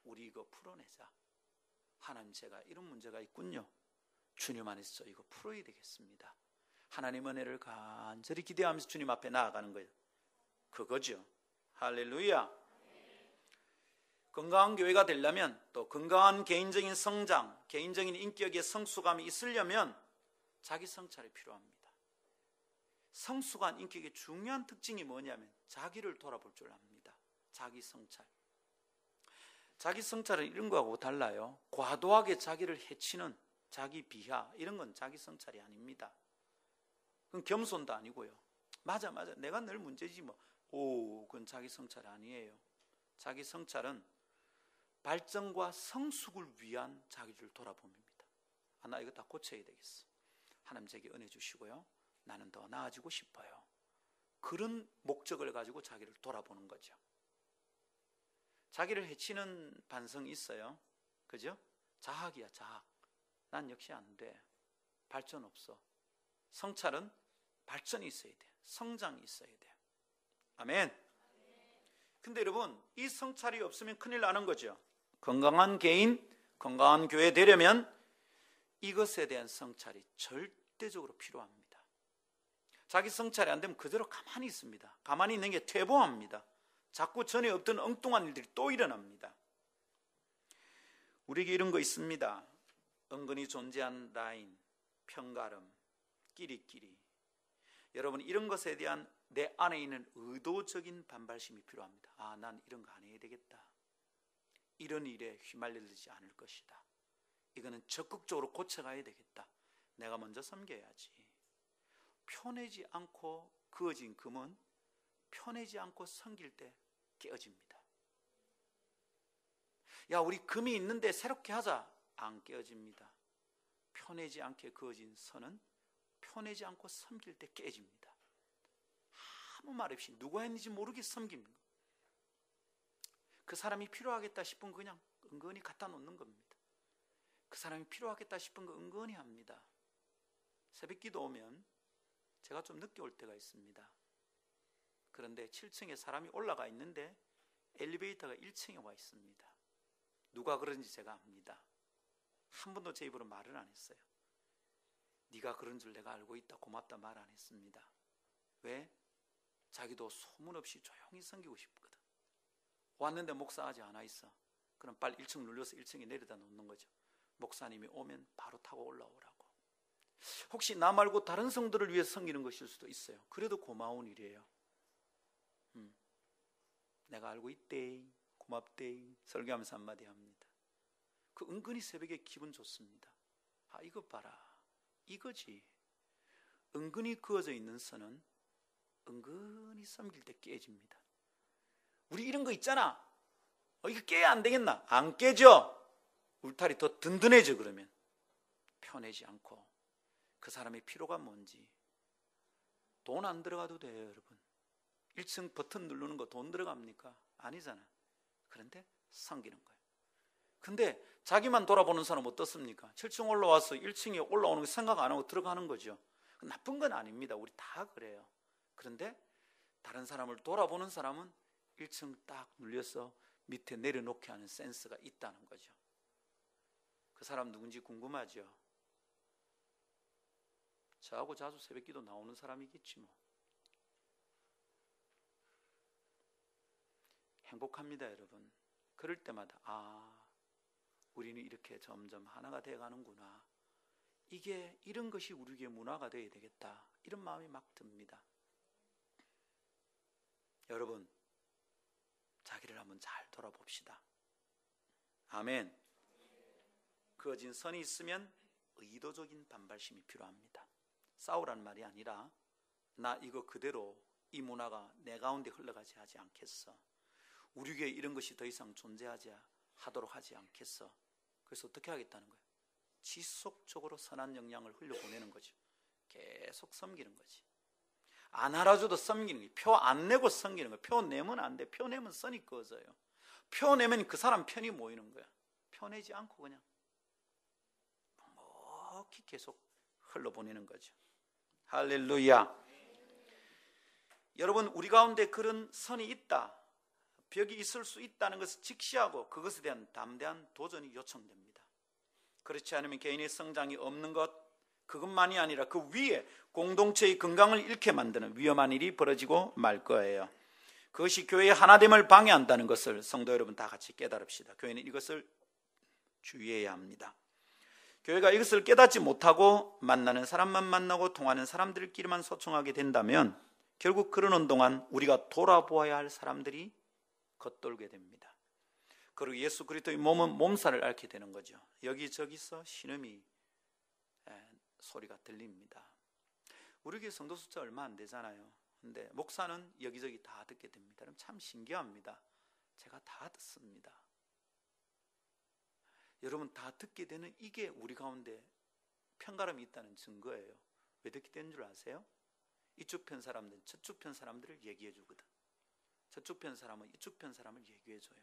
우리 이거 풀어내자. 하나님, 제가 이런 문제가 있군요. 주님 안에서 이거 풀어야 되겠습니다. 하나님 은혜를 간절히 기대하면서 주님 앞에 나아가는 거예요. 그거죠. 할렐루야. 건강한 교회가 되려면, 또 건강한 개인적인 성장, 개인적인 인격의 성숙함이 있으려면 자기 성찰이 필요합니다. 성숙한 인격의 중요한 특징이 뭐냐면 자기를 돌아볼 줄 압니다. 자기 성찰. 자기 성찰은 이런 거하고 달라요. 과도하게 자기를 해치는 자기 비하, 이런 건 자기 성찰이 아닙니다. 그건 겸손도 아니고요. 맞아 내가 늘 문제지 뭐. 그건 자기 성찰 아니에요. 자기 성찰은 발전과 성숙을 위한 자기를 돌아봄입니다. 나 이거 다 고쳐야 되겠어. 하나님 제게 은혜 주시고요, 나는 더 나아지고 싶어요. 그런 목적을 가지고 자기를 돌아보는 거죠. 자기를 해치는 반성이 있어요. 그죠? 자학이야, 자학. 난 역시 안 돼. 발전 없어. 성찰은 발전이 있어야 돼. 성장이 있어야 돼. 아멘. 근데 여러분, 이 성찰이 없으면 큰일 나는 거죠. 건강한 개인, 건강한 교회 되려면 이것에 대한 성찰이 절대적으로 필요합니다. 자기 성찰이 안 되면 그대로 가만히 있습니다. 가만히 있는 게 퇴보합니다. 자꾸 전에 없던 엉뚱한 일들이 또 일어납니다. 우리에게 이런 거 있습니다. 은근히 존재한 라인, 편가름, 끼리끼리. 여러분, 이런 것에 대한 내 안에 있는 의도적인 반발심이 필요합니다. 난 이런 거 안 해야 되겠다. 이런 일에 휘말리지 않을 것이다. 이거는 적극적으로 고쳐가야 되겠다. 내가 먼저 섬겨야지. 편해지 않고 그어진 금은 편해지 않고 섬길 때 깨어집니다. 야, 우리 금이 있는데 새롭게 하자. 안 깨어집니다. 편해지 않게 그어진 선은 편해지 않고 섬길 때 깨집니다. 아무 말 없이 누가 했는지 모르게 섬깁니다. 그 사람이 필요하겠다 싶은 거 그냥 은근히 갖다 놓는 겁니다. 그 사람이 필요하겠다 싶은 거 은근히 합니다. 새벽기도 오면 제가 좀 늦게 올 때가 있습니다. 그런데 7층에 사람이 올라가 있는데 엘리베이터가 1층에 와 있습니다. 누가 그런지 제가 압니다. 한 번도 제 입으로 말을 안 했어요. 네가 그런 줄 내가 알고 있다, 고맙다 말 안 했습니다. 왜? 자기도 소문 없이 조용히 섬기고 싶거든. 왔는데 목사 아직 안 와 있어. 그럼 빨리 1층 눌러서 1층에 내려다 놓는 거죠. 목사님이 오면 바로 타고 올라오라고. 혹시 나 말고 다른 성도를 위해 섬기는 것일 수도 있어요. 그래도 고마운 일이에요. 내가 알고 있대, 고맙대, 설교하면서 한마디 합니다. 그 은근히 새벽에 기분 좋습니다. 이거 봐라, 이거지. 은근히 그어져 있는 선은 은근히 섬길 때 깨집니다. 우리 이런 거 있잖아. 이거 깨야 안 되겠나? 안 깨져. 울타리 더 든든해져. 그러면 편해지 않고. 그 사람의 필요가 뭔지. 돈 안 들어가도 돼요, 여러분. 1층 버튼 누르는 거 돈 들어갑니까? 아니잖아. 그런데 섬기는 거예요. 근데 자기만 돌아보는 사람 어떻습니까? 7층 올라와서 1층에 올라오는 거 생각 안 하고 들어가는 거죠. 나쁜 건 아닙니다. 우리 다 그래요. 그런데 다른 사람을 돌아보는 사람은 1층 딱 눌려서 밑에 내려놓게 하는 센스가 있다는 거죠. 그 사람 누군지 궁금하죠? 저하고 자주 새벽기도 나오는 사람이겠지 뭐. 행복합니다, 여러분. 그럴 때마다 우리는 이렇게 점점 하나가 되어가는구나. 이런 것이 우리에게 문화가 되어야 되겠다. 이런 마음이 막 듭니다. 여러분, 자기를 한번 잘 돌아봅시다. 아멘. 그어진 선이 있으면 의도적인 반발심이 필요합니다. 싸우라는 말이 아니라 나 이거 그대로 이 문화가 내 가운데 흘러가지 하지 않겠어. 우리에게 이런 것이 더 이상 존재하지 하도록 하지 않겠어. 그래서 어떻게 하겠다는 거예요? 지속적으로 선한 영향을 흘려보내는 거죠. 계속 섬기는 거지. 안 알아줘도 섬기는 거예요. 표 안 내고 섬기는 거예요. 표 내면 안 돼. 표 내면 선이 꺼져요. 표 내면 그 사람 편이 모이는 거야. 펴내지 않고 그냥 묵묵히 계속 흘러보내는 거죠. 할렐루야. 여러분, 우리 가운데 그런 선이 있다, 벽이 있을 수 있다는 것을 직시하고 그것에 대한 담대한 도전이 요청됩니다. 그렇지 않으면 개인의 성장이 없는 것, 그것만이 아니라 그 위에 공동체의 건강을 잃게 만드는 위험한 일이 벌어지고 말 거예요. 그것이 교회의 하나됨을 방해한다는 것을 성도 여러분 다 같이 깨달읍시다. 교회는 이것을 주의해야 합니다. 교회가 이것을 깨닫지 못하고 만나는 사람만 만나고 통하는 사람들끼리만 소통하게 된다면 결국 그러는 동안 우리가 돌아보아야 할 사람들이 겉돌게 됩니다. 그리고 예수 그리스도의 몸은 몸살을 앓게 되는 거죠. 여기저기서 신음이 소리가 들립니다. 우리 교회 성도 숫자 얼마 안 되잖아요. 근데 목사는 여기저기 다 듣게 됩니다. 그럼 참 신기합니다. 제가 다 듣습니다. 여러분, 다 듣게 되는 이게 우리 가운데 편가름이 있다는 증거예요. 왜 듣게 되는 줄 아세요? 이쪽 편 사람들은 저쪽 편 사람들을 얘기해 주거든. 저쪽 편 사람은 이쪽 편 사람을 얘기해 줘요.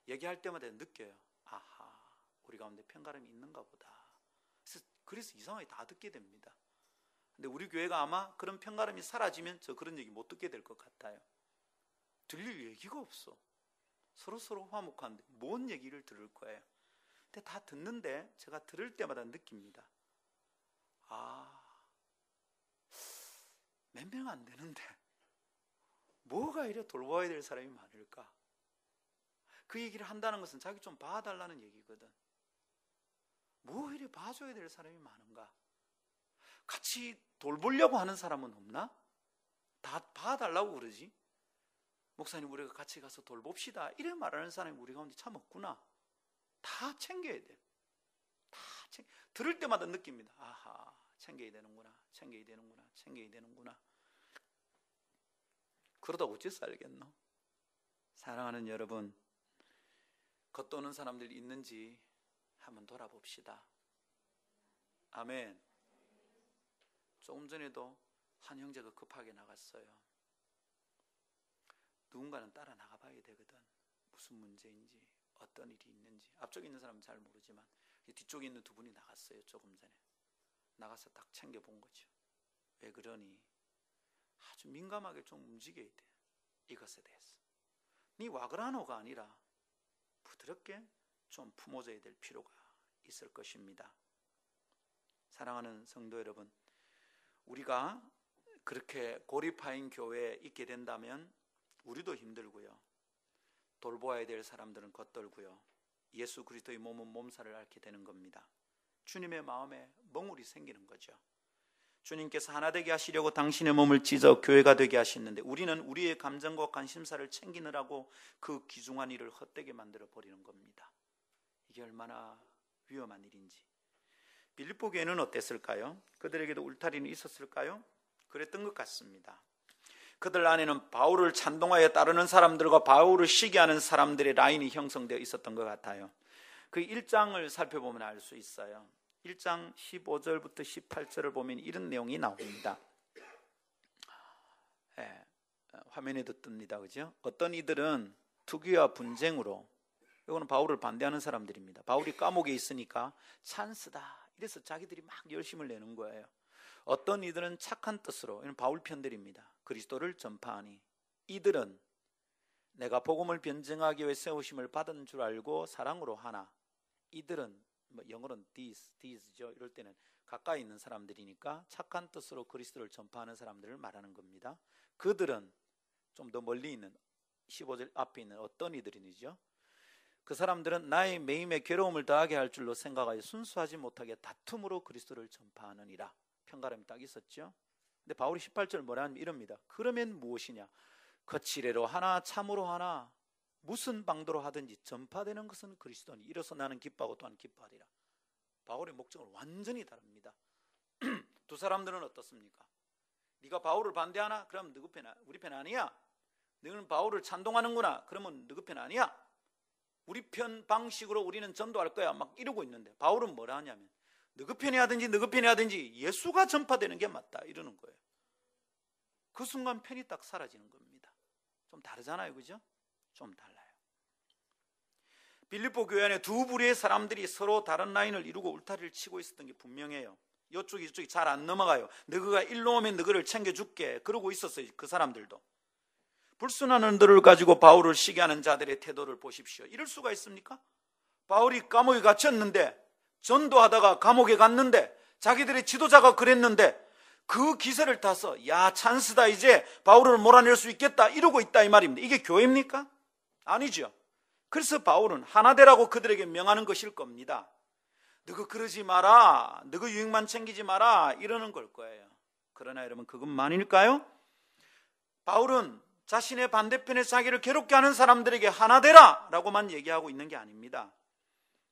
얘기할 때마다 느껴요. 아하, 우리 가운데 편가름이 있는가 보다. 그래서 이상하게 다 듣게 됩니다. 근데 우리 교회가 아마 그런 편가름이 사라지면 저 그런 얘기 못 듣게 될 것 같아요. 들릴 얘기가 없어. 서로 화목한데 뭔 얘기를 들을 거예요. 근데 다 듣는데 제가 들을 때마다 느낍니다. 몇 명 안 되는데 뭐가 이래 돌봐야 될 사람이 많을까? 그 얘기를 한다는 것은 자기 좀 봐달라는 얘기거든. 뭐 이래 봐줘야 될 사람이 많은가? 같이 돌보려고 하는 사람은 없나? 다 봐달라고 그러지. 목사님, 우리가 같이 가서 돌봅시다, 이래 말하는 사람이 우리 가운데 참 없구나. 다 챙겨야 돼. 들을 때마다 느낍니다. 아하, 챙겨야 되는구나, 챙겨야 되는구나, 챙겨야 되는구나. 그러다 어찌 살겠노? 사랑하는 여러분, 겉도는 사람들이 있는지 한번 돌아봅시다. 아멘. 조금 전에도 한 형제가 급하게 나갔어요. 누군가는 따라 나가봐야 되거든. 무슨 문제인지, 어떤 일이 있는지. 앞쪽에 있는 사람은 잘 모르지만 뒤쪽에 있는 두 분이 나갔어요. 조금 전에 나가서 딱 챙겨본 거죠. 왜 그러니? 아주 민감하게 좀 움직여야 돼. 이것에 대해서 네 와그라노가 아니라 부드럽게 좀 품어줘야 될 필요가 있을 것입니다. 사랑하는 성도 여러분, 우리가 그렇게 고립화인 교회에 있게 된다면 우리도 힘들고요, 돌보아야 될 사람들은 겉돌고요, 예수 그리스도의 몸은 몸살을 앓게 되는 겁니다. 주님의 마음에 멍울이 생기는 거죠. 주님께서 하나 되게 하시려고 당신의 몸을 찢어 교회가 되게 하셨는데 우리는 우리의 감정과 관심사를 챙기느라고 그 귀중한 일을 헛되게 만들어 버리는 겁니다. 이게 얼마나 위험한 일인지. 빌립보 교회는 어땠을까요? 그들에게도 울타리는 있었을까요? 그랬던 것 같습니다. 그들 안에는 바울을 찬동하여 따르는 사람들과 바울을 시기하는 사람들의 라인이 형성되어 있었던 것 같아요. 그 1장을 살펴보면 알 수 있어요. 1장 15절부터 18절을 보면 이런 내용이 나옵니다. 화면에도 뜹니다. 그죠? 어떤 이들은 투기와 분쟁으로, 이거는 바울을 반대하는 사람들입니다. 바울이 감옥에 있으니까 찬스다, 이래서 자기들이 막 열심을 내는 거예요. 어떤 이들은 착한 뜻으로, 이건 바울 편들입니다. 그리스도를 전파하니 이들은 내가 복음을 변증하기 위해 세우심을 받은 줄 알고 사랑으로 하나, 이들은 영어로는 these죠. 이럴 때는 가까이 있는 사람들이니까 착한 뜻으로 그리스도를 전파하는 사람들을 말하는 겁니다. 그들은 좀 더 멀리 있는 15절 앞에 있는 어떤 이들이죠. 그 사람들은 나의 매임에 괴로움을 더하게 할 줄로 생각하여 순수하지 못하게 다툼으로 그리스도를 전파하느니라. 편가름이 딱 있었죠. 근데 바울이 18절 뭐라 하면 이럽니다. 그러면 무엇이냐? 거칠애로 하나 참으로 하나 무슨 방도로 하든지 전파되는 것은 그리스도니 이로써 나는 기뻐하고 또한 기뻐하리라. 바울의 목적은 완전히 다릅니다. 두 사람들은 어떻습니까? 네가 바울을 반대하나? 그럼 누구 편? 우리 편 아니야. 너는 바울을 찬동하는구나. 그러면 누구 편 아니야. 우리 편 방식으로 우리는 전도할 거야. 막 이러고 있는데 바울은 뭐라 하냐면 누구 편이 하든지 누구 편이 하든지 예수가 전파되는 게 맞다 이러는 거예요. 그 순간 편이 딱 사라지는 겁니다. 좀 다르잖아요, 그죠? 좀 달라요. 빌립보 교회 안에 두 부류의 사람들이 서로 다른 라인을 이루고 울타리를 치고 있었던 게 분명해요. 이쪽이 이쪽이 잘 안 넘어가요. 너희가 일로 오면 너희를 챙겨줄게. 그러고 있었어요. 그 사람들도. 불순한 언들을 가지고 바울을 시기하는 자들의 태도를 보십시오. 이럴 수가 있습니까? 바울이 감옥에 갇혔는데, 전도하다가 감옥에 갔는데, 자기들의 지도자가 그랬는데 그 기세를 타서 야 찬스다, 이제 바울을 몰아낼 수 있겠다, 이러고 있다 이 말입니다. 이게 교회입니까? 아니죠. 그래서 바울은 하나되라고 그들에게 명하는 것일 겁니다. 너가 그러지 마라, 너가 유익만 챙기지 마라, 이러는 걸 거예요. 그러나 여러분, 그것만일까요? 바울은 자신의 반대편에 자기를 괴롭게 하는 사람들에게 하나되라 라고만 얘기하고 있는 게 아닙니다.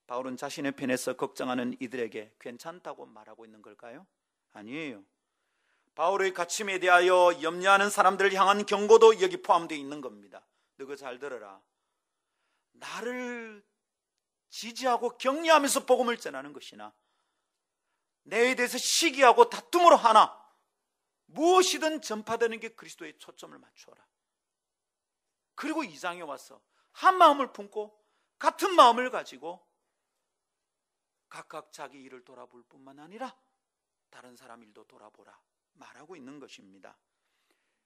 바울은 자신의 편에서 걱정하는 이들에게 괜찮다고 말하고 있는 걸까요? 아니에요. 바울의 가침에 대하여 염려하는 사람들을 향한 경고도 여기 포함되어 있는 겁니다. 너가 잘 들어라. 나를 지지하고 격려하면서 복음을 전하는 것이나 내에 대해서 시기하고 다툼으로 하나 무엇이든 전파되는 게 그리스도의 초점을 맞추어라. 그리고 2장에 와서 한 마음을 품고 같은 마음을 가지고 각각 자기 일을 돌아볼 뿐만 아니라 다른 사람 일도 돌아보라 말하고 있는 것입니다.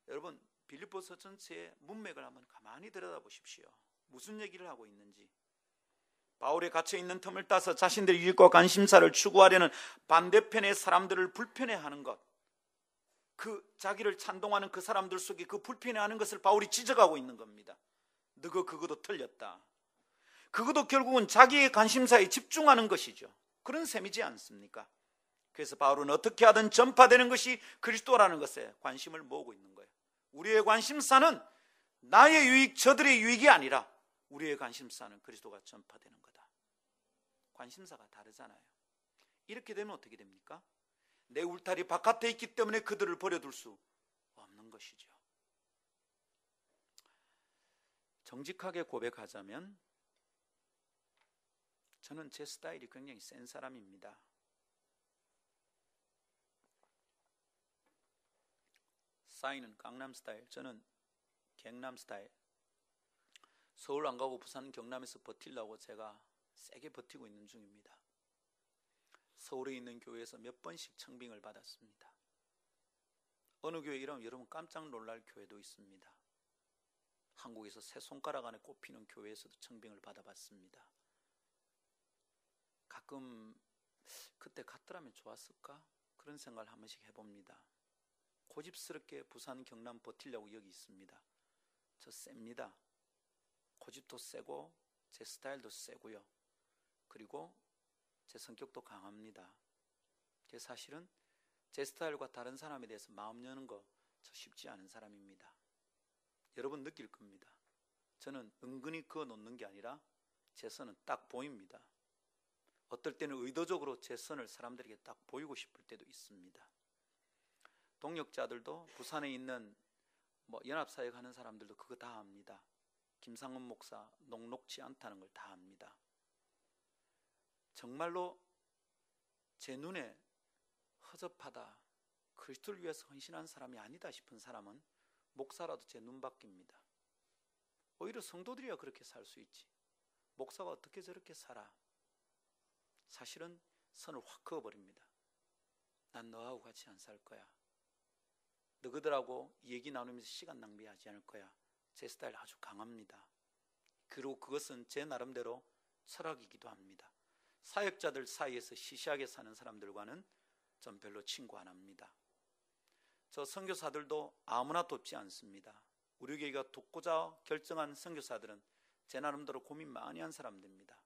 여러분, 빌립보서 전체의 문맥을 한번 가만히 들여다보십시오. 무슨 얘기를 하고 있는지. 바울의 갇혀있는 틈을 따서 자신들의 유익과 관심사를 추구하려는 반대편의 사람들을 불편해하는 것, 그 자기를 찬동하는 그 사람들 속에 그 불편해하는 것을 바울이 지적하고 있는 겁니다. 너가 그것도 틀렸다. 그것도 결국은 자기의 관심사에 집중하는 것이죠. 그런 셈이지 않습니까? 그래서 바울은 어떻게 하든 전파되는 것이 그리스도라는 것에 관심을 모으고 있는 거예요. 우리의 관심사는 나의 유익, 저들의 유익이 아니라 우리의 관심사는 그리스도가 전파되는 거다. 관심사가 다르잖아요. 이렇게 되면 어떻게 됩니까? 내 울타리 바깥에 있기 때문에 그들을 버려둘 수 없는 것이죠. 정직하게 고백하자면 저는 제 스타일이 굉장히 센 사람입니다. 싸이는 강남 스타일, 저는 경남 스타일. 서울 안 가고 부산 경남에서 버티려고 제가 세게 버티고 있는 중입니다. 서울에 있는 교회에서 몇 번씩 청빙을 받았습니다. 어느 교회 이러면 여러분 깜짝 놀랄 교회도 있습니다. 한국에서 세 손가락 안에 꼽히는 교회에서도 청빙을 받아봤습니다. 가끔 그때 갔더라면 좋았을까? 그런 생각을 한 번씩 해봅니다. 고집스럽게 부산 경남 버티려고 여기 있습니다. 저 셉니다. 고집도 세고 제 스타일도 세고요. 그리고 제 성격도 강합니다. 사실은 제 스타일과 다른 사람에 대해서 마음 여는 거 저 쉽지 않은 사람입니다. 여러분 느낄 겁니다. 저는 은근히 그어 놓는 게 아니라 제 선은 딱 보입니다. 어떨 때는 의도적으로 제 선을 사람들에게 딱 보이고 싶을 때도 있습니다. 동역자들도 부산에 있는 연합사역 하는 사람들도 그거 다 압니다. 김상훈 목사 녹록지 않다는 걸 다 압니다. 정말로 제 눈에 허접하다, 그리스도를 위해서 헌신한 사람이 아니다 싶은 사람은 목사라도 제 눈 밖입니다. 오히려 성도들이야 그렇게 살 수 있지, 목사가 어떻게 저렇게 살아? 사실은 선을 확 그어버립니다. 난 너하고 같이 안 살 거야. 너희들하고 얘기 나누면서 시간 낭비하지 않을 거야. 제 스타일 아주 강합니다. 그리고 그것은 제 나름대로 철학이기도 합니다. 사역자들 사이에서 시시하게 사는 사람들과는 전 별로 친구 안 합니다. 저 선교사들도 아무나 돕지 않습니다. 우리 교회가 돕고자 결정한 선교사들은 제 나름대로 고민 많이 한 사람들입니다.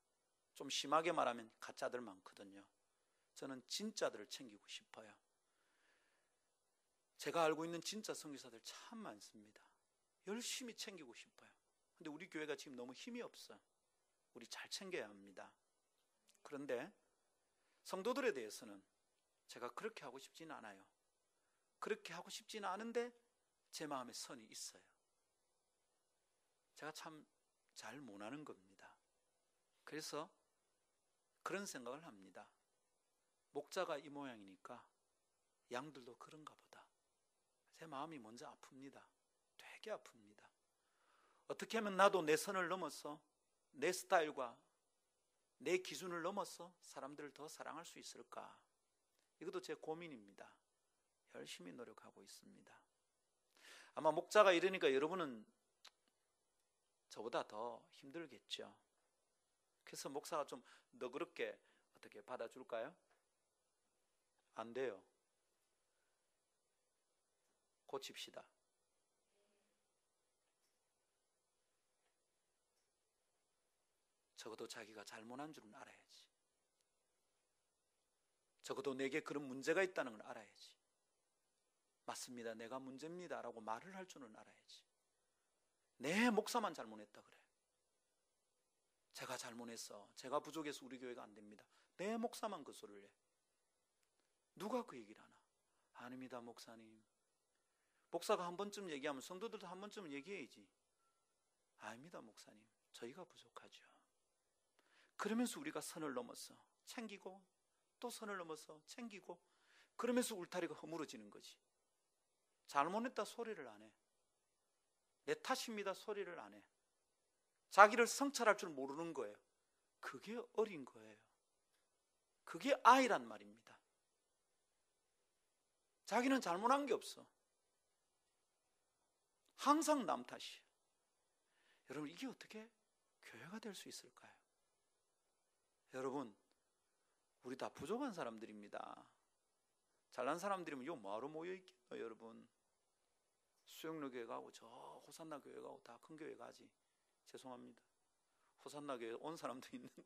좀 심하게 말하면 가짜들 많거든요. 저는 진짜들을 챙기고 싶어요. 제가 알고 있는 진짜 선교사들 참 많습니다. 열심히 챙기고 싶어요. 근데 우리 교회가 지금 너무 힘이 없어요. 우리 잘 챙겨야 합니다. 그런데 성도들에 대해서는 제가 그렇게 하고 싶지는 않아요. 그렇게 하고 싶지는 않은데 제 마음에 선이 있어요. 제가 참 잘 못하는 겁니다. 그래서 그런 생각을 합니다. 목자가 이 모양이니까 양들도 그런가 보다. 제 마음이 먼저 아픕니다. 되게 아픕니다. 어떻게 하면 나도 내 선을 넘어서 내 스타일과 내 기준을 넘어서 사람들을 더 사랑할 수 있을까? 이것도 제 고민입니다. 열심히 노력하고 있습니다. 아마 목자가 이러니까 여러분은 저보다 더 힘들겠죠. 그래서 목사가 좀 너그럽게 어떻게 받아줄까요? 안 돼요. 고칩시다. 적어도 자기가 잘못한 줄은 알아야지. 적어도 내게 그런 문제가 있다는 걸 알아야지. 맞습니다. 내가 문제입니다 라고 말을 할 줄은 알아야지. 내 목사만 잘못했다 그래. 제가 잘못했어. 제가 부족해서 우리 교회가 안 됩니다. 내 목사만 그 소리를 해. 누가 그 얘기를 하나? 아닙니다 목사님. 목사가 한 번쯤 얘기하면 성도들도 한 번쯤 얘기해야지. 아닙니다 목사님. 저희가 부족하죠. 그러면서 우리가 선을 넘어서 챙기고 또 선을 넘어서 챙기고 그러면서 울타리가 허물어지는 거지. 잘못했다 소리를 안 해. 내 탓입니다 소리를 안 해. 자기를 성찰할 줄 모르는 거예요. 그게 어린 거예요. 그게 아이란 말입니다. 자기는 잘못한 게 없어. 항상 남 탓이에요. 여러분 이게 어떻게 교회가 될 수 있을까요? 여러분 우리 다 부족한 사람들입니다. 잘난 사람들이면 요 뭐하러 모여있겠노 여러분. 수영로 교회 가고 저 호산나 교회 가고 다 큰 교회 가지. 죄송합니다. 호산나 교회 온 사람도 있는데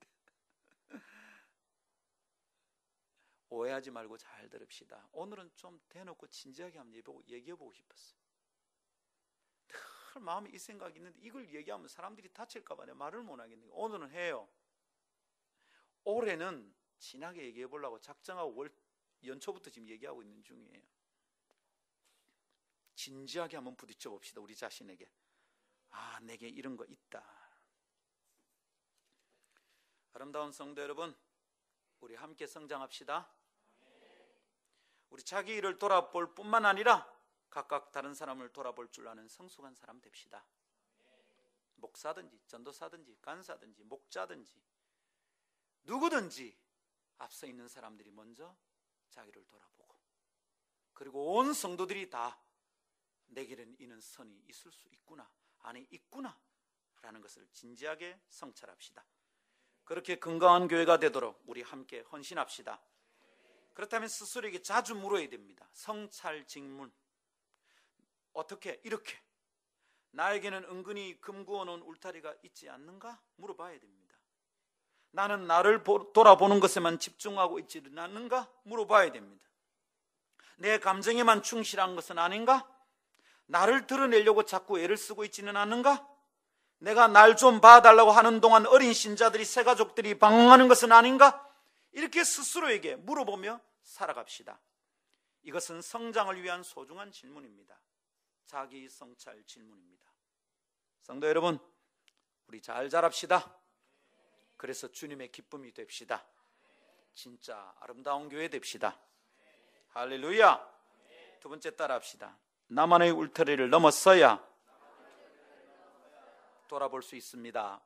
오해하지 말고 잘 들읍시다. 오늘은 좀 대놓고 진지하게 한번 얘기해보고 싶었어요. 늘 마음에 이 생각이 있는데 이걸 얘기하면 사람들이 다칠까 봐 내가 말을 못 하겠네요. 오늘은 해요. 올해는 진하게 얘기해 보려고 작정하고 연초부터 지금 얘기하고 있는 중이에요. 진지하게 한번 부딪혀 봅시다. 우리 자신에게. 아, 내게 이런 거 있다. 아름다운 성도 여러분, 우리 함께 성장합시다. 우리 자기 일을 돌아볼 뿐만 아니라 각각 다른 사람을 돌아볼 줄 아는 성숙한 사람 됩시다. 목사든지 전도사든지 간사든지 목자든지 누구든지 앞서 있는 사람들이 먼저 자기를 돌아보고 그리고 온 성도들이 다 내게는 이는 선이 있을 수 있구나, 안에 있구나 라는 것을 진지하게 성찰합시다. 그렇게 건강한 교회가 되도록 우리 함께 헌신합시다. 그렇다면 스스로에게 자주 물어야 됩니다. 성찰직문. 어떻게 이렇게 나에게는 은근히 금구어놓은 울타리가 있지 않는가? 물어봐야 됩니다. 나는 나를 돌아보는 것에만 집중하고 있지는 않는가? 물어봐야 됩니다. 내 감정에만 충실한 것은 아닌가? 나를 드러내려고 자꾸 애를 쓰고 있지는 않는가? 내가 날 좀 봐달라고 하는 동안 어린 신자들이 새가족들이 방황하는 것은 아닌가? 이렇게 스스로에게 물어보며 살아갑시다. 이것은 성장을 위한 소중한 질문입니다. 자기 성찰 질문입니다. 성도 여러분, 우리 잘 자랍시다. 그래서 주님의 기쁨이 됩시다. 진짜 아름다운 교회 됩시다. 할렐루야. 두 번째 따라합시다. 나만의 울타리를 넘어서야 돌아볼 수 있습니다.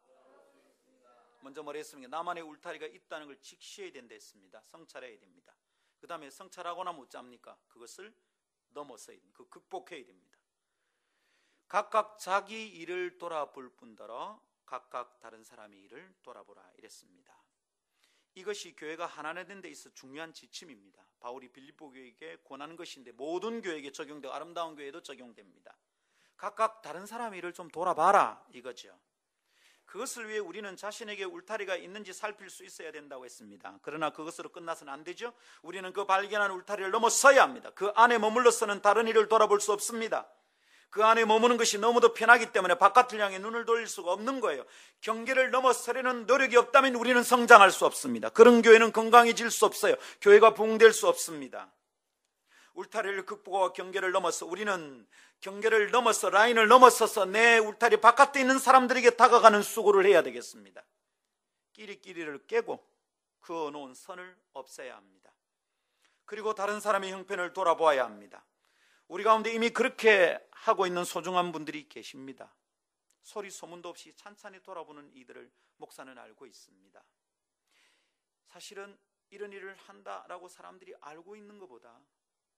먼저 뭐라 했습니까? 나만의 울타리가 있다는 걸 직시해야 된다 했습니다. 성찰해야 됩니다. 그 다음에 성찰하고 나면 어쩝니까? 그것을 넘어서야 됩니다. 극복해야 됩니다. 각각 자기 일을 돌아볼 뿐더러 각각 다른 사람의 일을 돌아보라 이랬습니다. 이것이 교회가 하나 되는 데 있어 중요한 지침입니다. 바울이 빌립보 교회에게 권하는 것인데 모든 교회에게 적용되고 아름다운 교회에도 적용됩니다. 각각 다른 사람의 일을 좀 돌아봐라 이거죠. 그것을 위해 우리는 자신에게 울타리가 있는지 살필 수 있어야 된다고 했습니다. 그러나 그것으로 끝나서는 안 되죠. 우리는 그 발견한 울타리를 넘어서야 합니다. 그 안에 머물러서는 다른 일을 돌아볼 수 없습니다. 그 안에 머무는 것이 너무도 편하기 때문에 바깥을 향해 눈을 돌릴 수가 없는 거예요. 경계를 넘어서려는 노력이 없다면 우리는 성장할 수 없습니다. 그런 교회는 건강해질 수 없어요. 교회가 부흥될 수 없습니다. 울타리를 극복하고 경계를 넘어서 우리는 경계를 넘어서 라인을 넘어서서 내 울타리 바깥에 있는 사람들에게 다가가는 수고를 해야 되겠습니다. 끼리끼리를 깨고 그어놓은 선을 없애야 합니다. 그리고 다른 사람의 형편을 돌아보아야 합니다. 우리 가운데 이미 그렇게 하고 있는 소중한 분들이 계십니다. 소리 소문도 없이 찬찬히 돌아보는 이들을 목사는 알고 있습니다. 사실은 이런 일을 한다라고 사람들이 알고 있는 것보다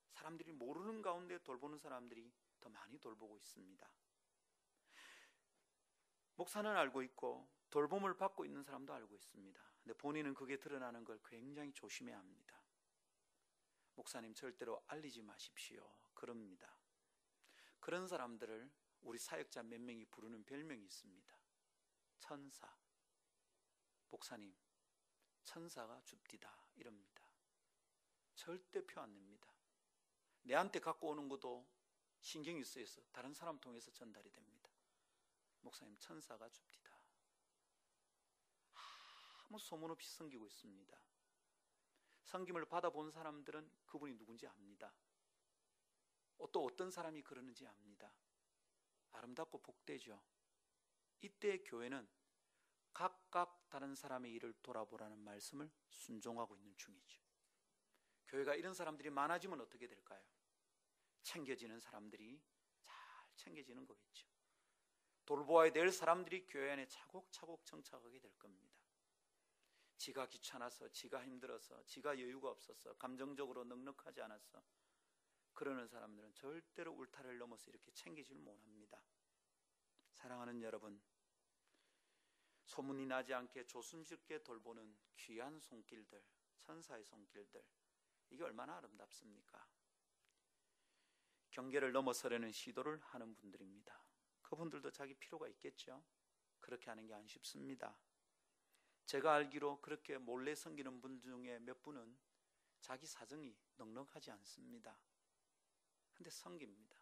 사람들이 모르는 가운데 돌보는 사람들이 더 많이 돌보고 있습니다. 목사는 알고 있고 돌봄을 받고 있는 사람도 알고 있습니다. 근데 본인은 그게 드러나는 걸 굉장히 조심해야 합니다. 목사님 절대로 알리지 마십시오. 그럽니다. 그런 사람들을 우리 사역자 몇 명이 부르는 별명이 있습니다. 천사. 목사님, 천사가 줍디다 이럽니다. 절대 표 안 냅니다. 내한테 갖고 오는 것도 신경이 쓰여서 다른 사람 통해서 전달이 됩니다. 목사님, 천사가 줍디다. 아무 소문 없이 섬기고 있습니다. 섬김을 받아본 사람들은 그분이 누군지 압니다. 또 어떤 사람이 그러는지 압니다. 아름답고 복되죠. 이때 교회는 각각 다른 사람의 일을 돌아보라는 말씀을 순종하고 있는 중이죠. 교회가 이런 사람들이 많아지면 어떻게 될까요? 챙겨지는 사람들이 잘 챙겨지는 거겠죠. 돌보아야 될 사람들이 교회 안에 차곡차곡 정착하게 될 겁니다. 지가 귀찮아서, 지가 힘들어서, 지가 여유가 없어서, 감정적으로 넉넉하지 않아서 그러는 사람들은 절대로 울타리를 넘어서 이렇게 챙기질 못합니다. 사랑하는 여러분, 소문이 나지 않게 조심스럽게 돌보는 귀한 손길들, 천사의 손길들, 이게 얼마나 아름답습니까? 경계를 넘어서려는 시도를 하는 분들입니다. 그분들도 자기 필요가 있겠죠. 그렇게 하는 게 안 쉽습니다. 제가 알기로 그렇게 몰래 섬기는 분 중에 몇 분은 자기 사정이 넉넉하지 않습니다. 근데 섬깁니다.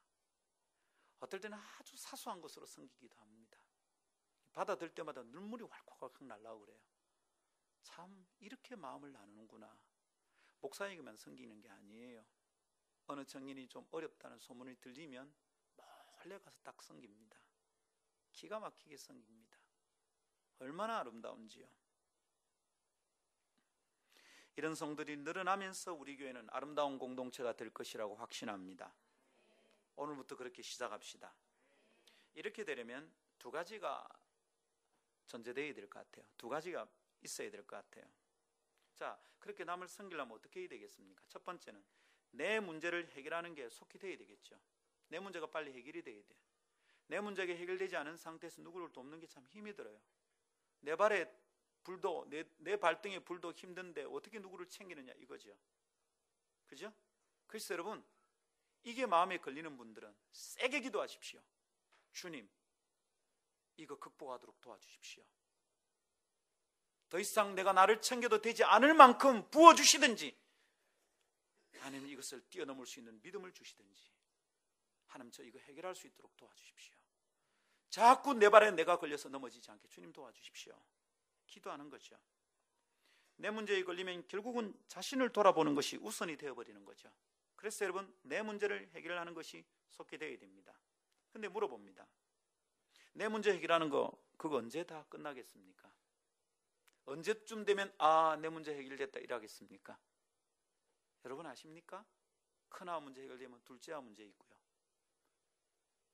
어떨 때는 아주 사소한 것으로 섬기기도 합니다. 받아들 때마다 눈물이 왈칵왈칵 날라오고 그래요. 참 이렇게 마음을 나누는구나. 목사에게만 섬기는 게 아니에요. 어느 청년이 좀 어렵다는 소문이 들리면 몰래 가서 딱 섬깁니다. 기가 막히게 섬깁니다. 얼마나 아름다운지요. 이런 성들이 늘어나면서 우리 교회는 아름다운 공동체가 될 것이라고 확신합니다. 오늘부터 그렇게 시작합시다. 이렇게 되려면 두 가지가 전제되어야 될 것 같아요. 두 가지가 있어야 될 것 같아요. 자, 그렇게 남을 섬기려면 어떻게 해야 되겠습니까? 첫 번째는 내 문제를 해결하는 게 속히 돼야 되겠죠. 내 문제가 빨리 해결이 돼야 돼요. 내 문제가 해결되지 않은 상태에서 누구를 돕는 게 참 힘이 들어요. 내 발에 불도, 내 발등에 불도 힘든데 어떻게 누구를 챙기느냐 이거죠. 그죠? 그래서 여러분, 이게 마음에 걸리는 분들은 세게 기도하십시오. 주님, 이거 극복하도록 도와주십시오. 더 이상 내가 나를 챙겨도 되지 않을 만큼 부어주시든지, 아니면 이것을 뛰어넘을 수 있는 믿음을 주시든지, 하나님 저 이거 해결할 수 있도록 도와주십시오. 자꾸 내 발에 내가 걸려서 넘어지지 않게 주님 도와주십시오. 기도하는 거죠. 내 문제에 걸리면 결국은 자신을 돌아보는 것이 우선이 되어버리는 거죠. 그래서 여러분, 내 문제를 해결하는 것이 속히 되어야 됩니다. 근데 물어봅니다. 내 문제 해결하는 거 그거 언제 다 끝나겠습니까? 언제쯤 되면 내 문제 해결됐다 이러겠습니까? 여러분 아십니까? 큰아 문제 해결되면 둘째아 문제 있고요.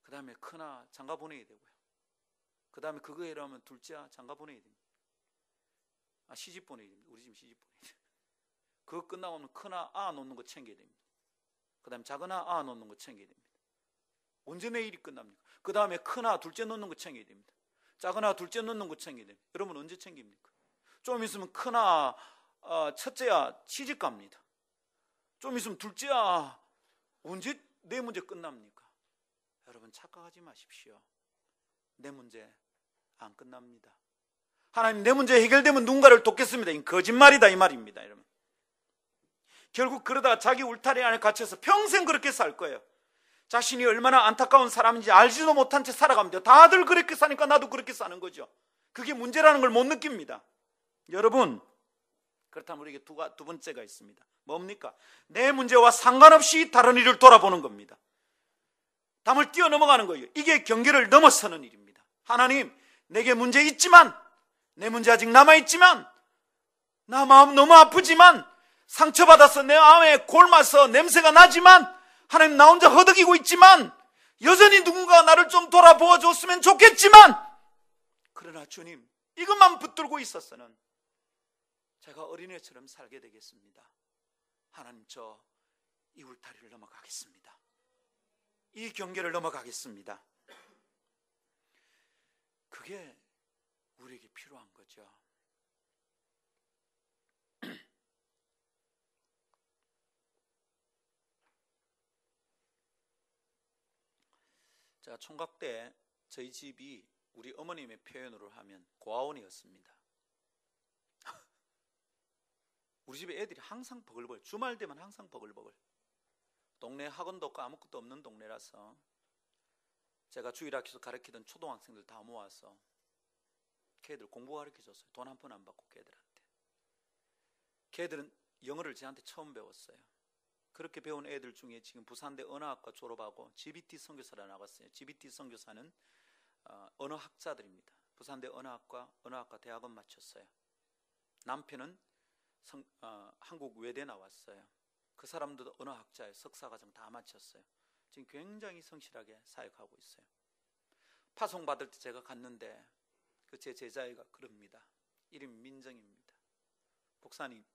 그 다음에 큰아 장가 보내야 되고요. 그 다음에 그거 해결하면 둘째아 장가 보내야 됩니다. 시집 보내야 됩니다. 우리 집 시집 보내야 됩니다. 그거 끝나면 큰아 놓는 거 챙겨야 됩니다. 그 다음에 작은아 놓는 거 챙겨야 됩니다. 언제 내 일이 끝납니까? 그 다음에 큰아 둘째 놓는 거 챙겨야 됩니다. 작은아 둘째 놓는 거 챙겨야 됩니다. 여러분 언제 챙깁니까? 좀 있으면 큰아 첫째야 시집 갑니다. 좀 있으면 둘째야 언제 내 문제 끝납니까? 여러분 착각하지 마십시오. 내 문제 안 끝납니다. 하나님 내 문제 해결되면 누군가를 돕겠습니다. 이 거짓말이다 이 말입니다. 여러분 결국 그러다가 자기 울타리 안에 갇혀서 평생 그렇게 살 거예요. 자신이 얼마나 안타까운 사람인지 알지도 못한 채 살아갑니다. 다들 그렇게 사니까 나도 그렇게 사는 거죠. 그게 문제라는 걸 못 느낍니다. 여러분 그렇다면 우리에게 두 번째가 있습니다. 뭡니까? 내 문제와 상관없이 다른 일을 돌아보는 겁니다. 담을 뛰어넘어가는 거예요. 이게 경계를 넘어서는 일입니다. 하나님 내게 문제 있지만, 내 문제 아직 남아있지만, 나 마음 너무 아프지만, 상처받아서 내 마음에 골마서 냄새가 나지만, 하나님 나 혼자 허덕이고 있지만, 여전히 누군가 나를 좀 돌아보아 줬으면 좋겠지만, 그러나 주님 이것만 붙들고 있었어는 제가 어린애처럼 살게 되겠습니다. 하나님, 저 이 울타리를 넘어가겠습니다. 이 경계를 넘어가겠습니다. 그게 우리에게 필요한 거죠. 제가 총각 때 저희 집이 우리 어머님의 표현으로 하면 고아원이었습니다. 우리 집에 애들이 항상 버글버글, 주말 되면 항상 버글버글. 동네 학원도 없고 아무것도 없는 동네라서 제가 주일학교에서 가르치던 초등학생들 다 모아서 걔들 공부 가르쳐줬어요. 돈 한 푼 안 받고 걔들한테. 걔들은 영어를 저한테 처음 배웠어요. 그렇게 배운 애들 중에 지금 부산대 언어학과 졸업하고 GBT 선교사로 나갔어요. GBT 선교사는 언어학자들입니다. 부산대 언어학과 대학원 마쳤어요. 남편은 한국 외대 나왔어요. 그 사람들도 언어학자예요. 석사과정 다 마쳤어요. 지금 굉장히 성실하게 사역하고 있어요. 파송 받을 때 제가 갔는데 그 제 제자애가 그럽니다. 이름이 민정입니다. 목사님,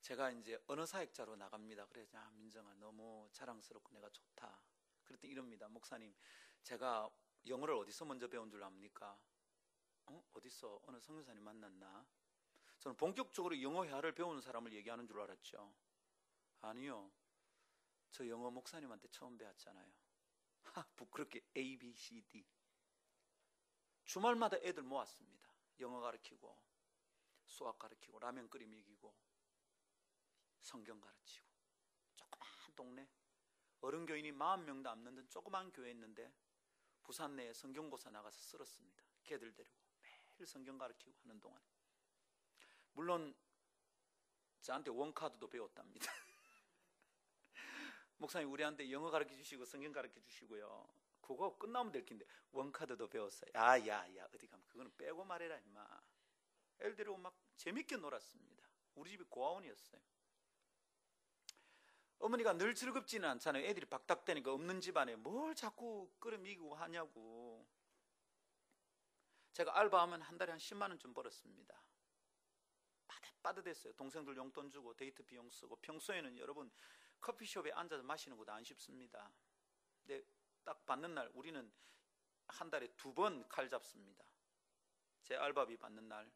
제가 이제 언어 사역자로 나갑니다. 그래서 민정아, 너무 자랑스럽고 내가 좋다. 그랬더니 이럽니다. 목사님, 제가 영어를 어디서 먼저 배운 줄 압니까? 어디서 어느 선교사님 만났나? 저는 본격적으로 영어 회화를 배우는 사람을 얘기하는 줄 알았죠. 아니요, 저 영어 목사님한테 처음 배웠잖아요. 부끄럽게 A, B, C, D. 주말마다 애들 모았습니다. 영어 가르치고 수학 가르치고 라면 끓여 먹이고 성경 가르치고. 조그만 동네 어른교인이 40명도 안 넘는 조그만 교회였는데 부산 내에 성경고사 나가서 쓸었습니다. 걔들 데리고 매일 성경 가르치고 하는 동안. 물론 저한테 원카드도 배웠답니다. 목사님, 우리한테 영어 가르쳐 주시고 성경 가르쳐 주시고요. 그거 끝나면 될 텐데 원카드도 배웠어요. 야 어디 가면 그거는 빼고 말해라 임마. 애들 데리고 막 재밌게 놀았습니다. 우리 집이 고아원이었어요. 어머니가 늘 즐겁지는 않잖아요. 애들이 박닥대니까 없는 집안에 뭘 자꾸 끌어미고 하냐고. 제가 알바하면 한 달에 한 10만 원 좀 벌었습니다. 빠듯했어요. 동생들 용돈 주고 데이트 비용 쓰고. 평소에는 여러분 커피숍에 앉아서 마시는 것도 안 쉽습니다. 근데 딱 받는 날 우리는 한 달에 2번 칼 잡습니다. 제 알바비 받는 날,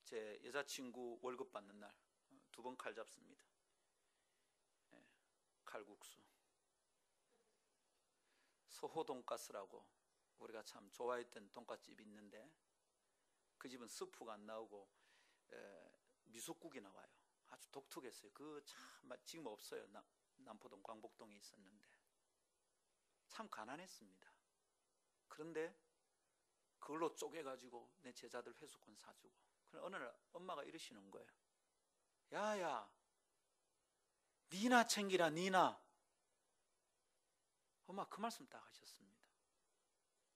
제 여자친구 월급 받는 날 2번 칼 잡습니다. 네, 칼국수. 소호 돈가스라고 우리가 참 좋아했던 돈가스집이 있는데 그 집은 스프가 안 나오고 미숫국이 나와요. 아주 독특했어요. 그 참 지금 없어요. 남포동 광복동에 있었는데 참 가난했습니다. 그런데 그걸로 쪼개가지고 내 제자들 회수권 사주고. 그럼 어느 날 엄마가 이러시는 거예요. 야야, 니나 챙기라, 니나. 엄마 그 말씀 딱 하셨습니다.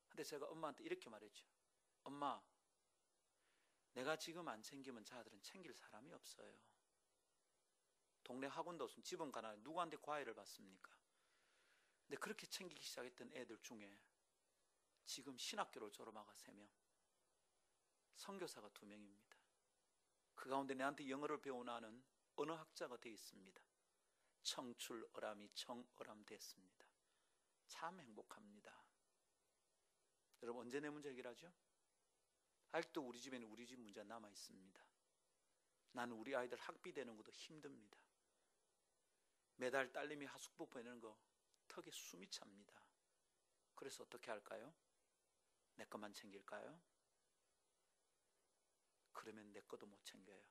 근데 제가 엄마한테 이렇게 말했죠. 엄마, 내가 지금 안 챙기면 자들은 챙길 사람이 없어요. 동네 학원도 없으면 집은 가난해. 누구한테 과외를 받습니까? 근데 그렇게 챙기기 시작했던 애들 중에 지금 신학교를 졸업하가 3명, 선교사가 2명입니다. 그 가운데 내한테 영어를 배우나는 언어학자가 되어 있습니다. 청출어람이 청어람 됐습니다. 참 행복합니다. 여러분, 언제 내 문제 해결하죠? 아직도 우리 집에는 우리 집 문제가 남아 있습니다. 나는 우리 아이들 학비 되는 것도 힘듭니다. 매달 딸내미 하숙부 보내는 거 턱에 숨이 찹니다. 그래서 어떻게 할까요? 내 것만 챙길까요? 그러면 내 것도 못 챙겨요.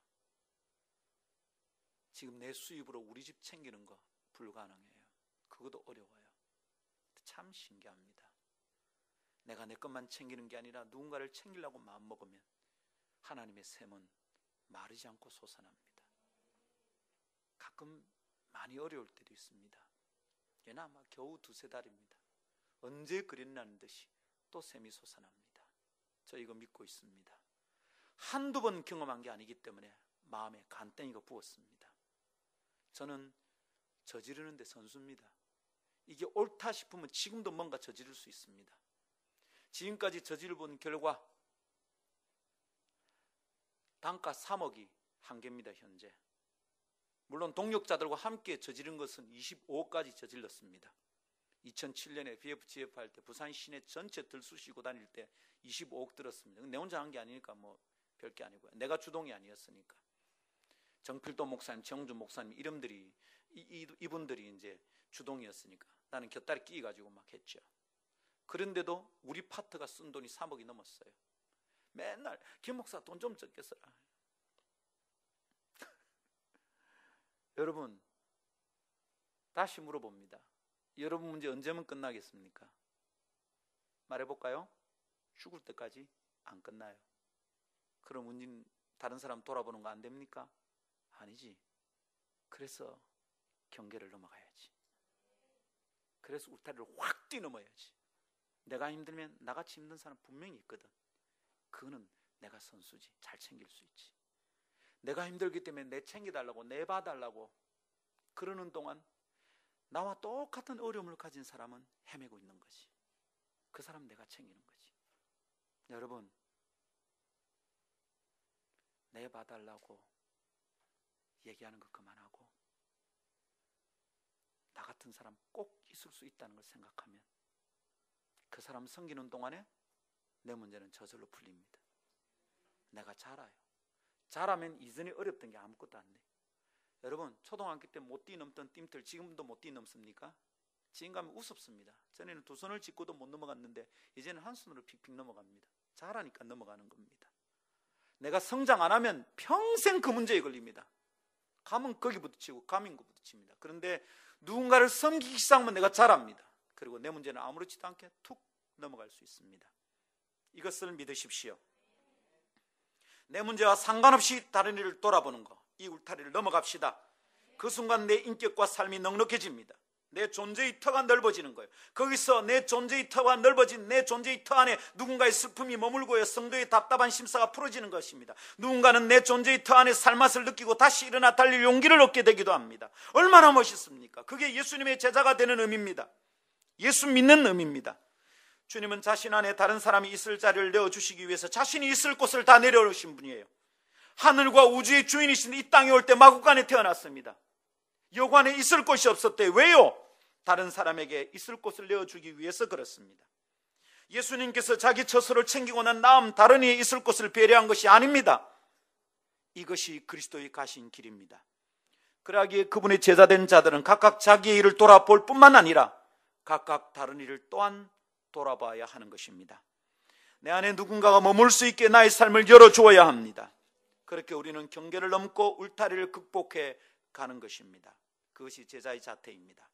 지금 내 수입으로 우리 집 챙기는 거 불가능해요. 그것도 어려워요. 참 신기합니다. 내가 내 것만 챙기는 게 아니라 누군가를 챙기려고 마음먹으면 하나님의 샘은 마르지 않고 솟아납니다. 가끔 많이 어려울 때도 있습니다. 얘는 아마 겨우 2-3달입니다. 언제 그랬나는 듯이 또 샘이 솟아납니다. 저 이거 믿고 있습니다. 한두 번 경험한 게 아니기 때문에 마음에 간땡이가 부었습니다. 저는 저지르는 데 선수입니다. 이게 옳다 싶으면 지금도 뭔가 저지를 수 있습니다. 지금까지 저질본 결과 단가 3억이 한계입니다. 현재. 물론 동력자들과 함께 저지른 것은 25억까지 저질렀습니다. 2007년에 BFGF 할 때 부산 시내 전체 들쑤시고 다닐 때 25억 들었습니다. 내 혼자 한 게 아니니까 뭐 별게 아니고요. 내가 주동이 아니었으니까. 정필도 목사님, 정준 목사님 이름들이 이분들이 이제 주동이었으니까 나는 곁다리 끼 가지고 막 했죠. 그런데도 우리 파트가 쓴 돈이 3억이 넘었어요. 맨날 김 목사 돈 좀 적게 써라. 여러분, 다시 물어봅니다. 여러분 문제 언제면 끝나겠습니까? 말해볼까요? 죽을 때까지 안 끝나요. 그럼 문제는 다른 사람 돌아보는 거 안 됩니까? 아니지. 그래서 경계를 넘어가야지. 그래서 울타리를 확 뛰넘어야지. 내가 힘들면 나같이 힘든 사람 분명히 있거든. 그거는 내가 선수지. 잘 챙길 수 있지. 내가 힘들기 때문에 내 챙겨달라고, 내 봐달라고 그러는 동안 나와 똑같은 어려움을 가진 사람은 헤매고 있는 거지. 그 사람 내가 챙기는 거지. 여러분, 내 봐달라고 얘기하는 거 그만하고 나 같은 사람 꼭 있을 수 있다는 걸 생각하면 그 사람 섬기는 동안에 내 문제는 저절로 풀립니다. 내가 잘해요. 잘하면 이전에 어렵던 게 아무것도 안 돼. 여러분, 초등학교 때 못 뛰넘던 띠틀 지금도 못 뛰넘습니까? 지금 가면 우습습니다. 전에는 두 손을 짚고도 못 넘어갔는데 이제는 한 손으로 픽픽 넘어갑니다. 잘하니까 넘어가는 겁니다. 내가 성장 안 하면 평생 그 문제에 걸립니다. 감은 거기 부딪히고 감인 거 부딪힙니다. 그런데 누군가를 섬기기 시작하면 내가 잘합니다. 그리고 내 문제는 아무렇지도 않게 툭 넘어갈 수 있습니다. 이것을 믿으십시오. 내 문제와 상관없이 다른 일을 돌아보는 거, 이 울타리를 넘어갑시다. 그 순간 내 인격과 삶이 넉넉해집니다. 내 존재의 터가 넓어지는 거예요. 거기서 내 존재의 터가 넓어진 내 존재의 터 안에 누군가의 슬픔이 머물고요, 성도의 답답한 심사가 풀어지는 것입니다. 누군가는 내 존재의 터 안에 살맛을 느끼고 다시 일어나 달릴 용기를 얻게 되기도 합니다. 얼마나 멋있습니까? 그게 예수님의 제자가 되는 의미입니다. 예수 믿는 의미입니다. 주님은 자신 안에 다른 사람이 있을 자리를 내어주시기 위해서 자신이 있을 곳을 다 내려오신 분이에요. 하늘과 우주의 주인이신 이 땅에 올 때 마구간에 태어났습니다. 여관에 있을 곳이 없었대요. 왜요? 다른 사람에게 있을 곳을 내어주기 위해서 그렇습니다. 예수님께서 자기 처소를 챙기고 난 다음 다른 이의 있을 곳을 배려한 것이 아닙니다. 이것이 그리스도의 가신 길입니다. 그러기에 그분의 제자된 자들은 각각 자기의 일을 돌아볼 뿐만 아니라 각각 다른 일을 또한 돌아봐야 하는 것입니다. 내 안에 누군가가 머물 수 있게 나의 삶을 열어주어야 합니다. 그렇게 우리는 경계를 넘고 울타리를 극복해 가는 것입니다. 그것이 제자의 자태입니다.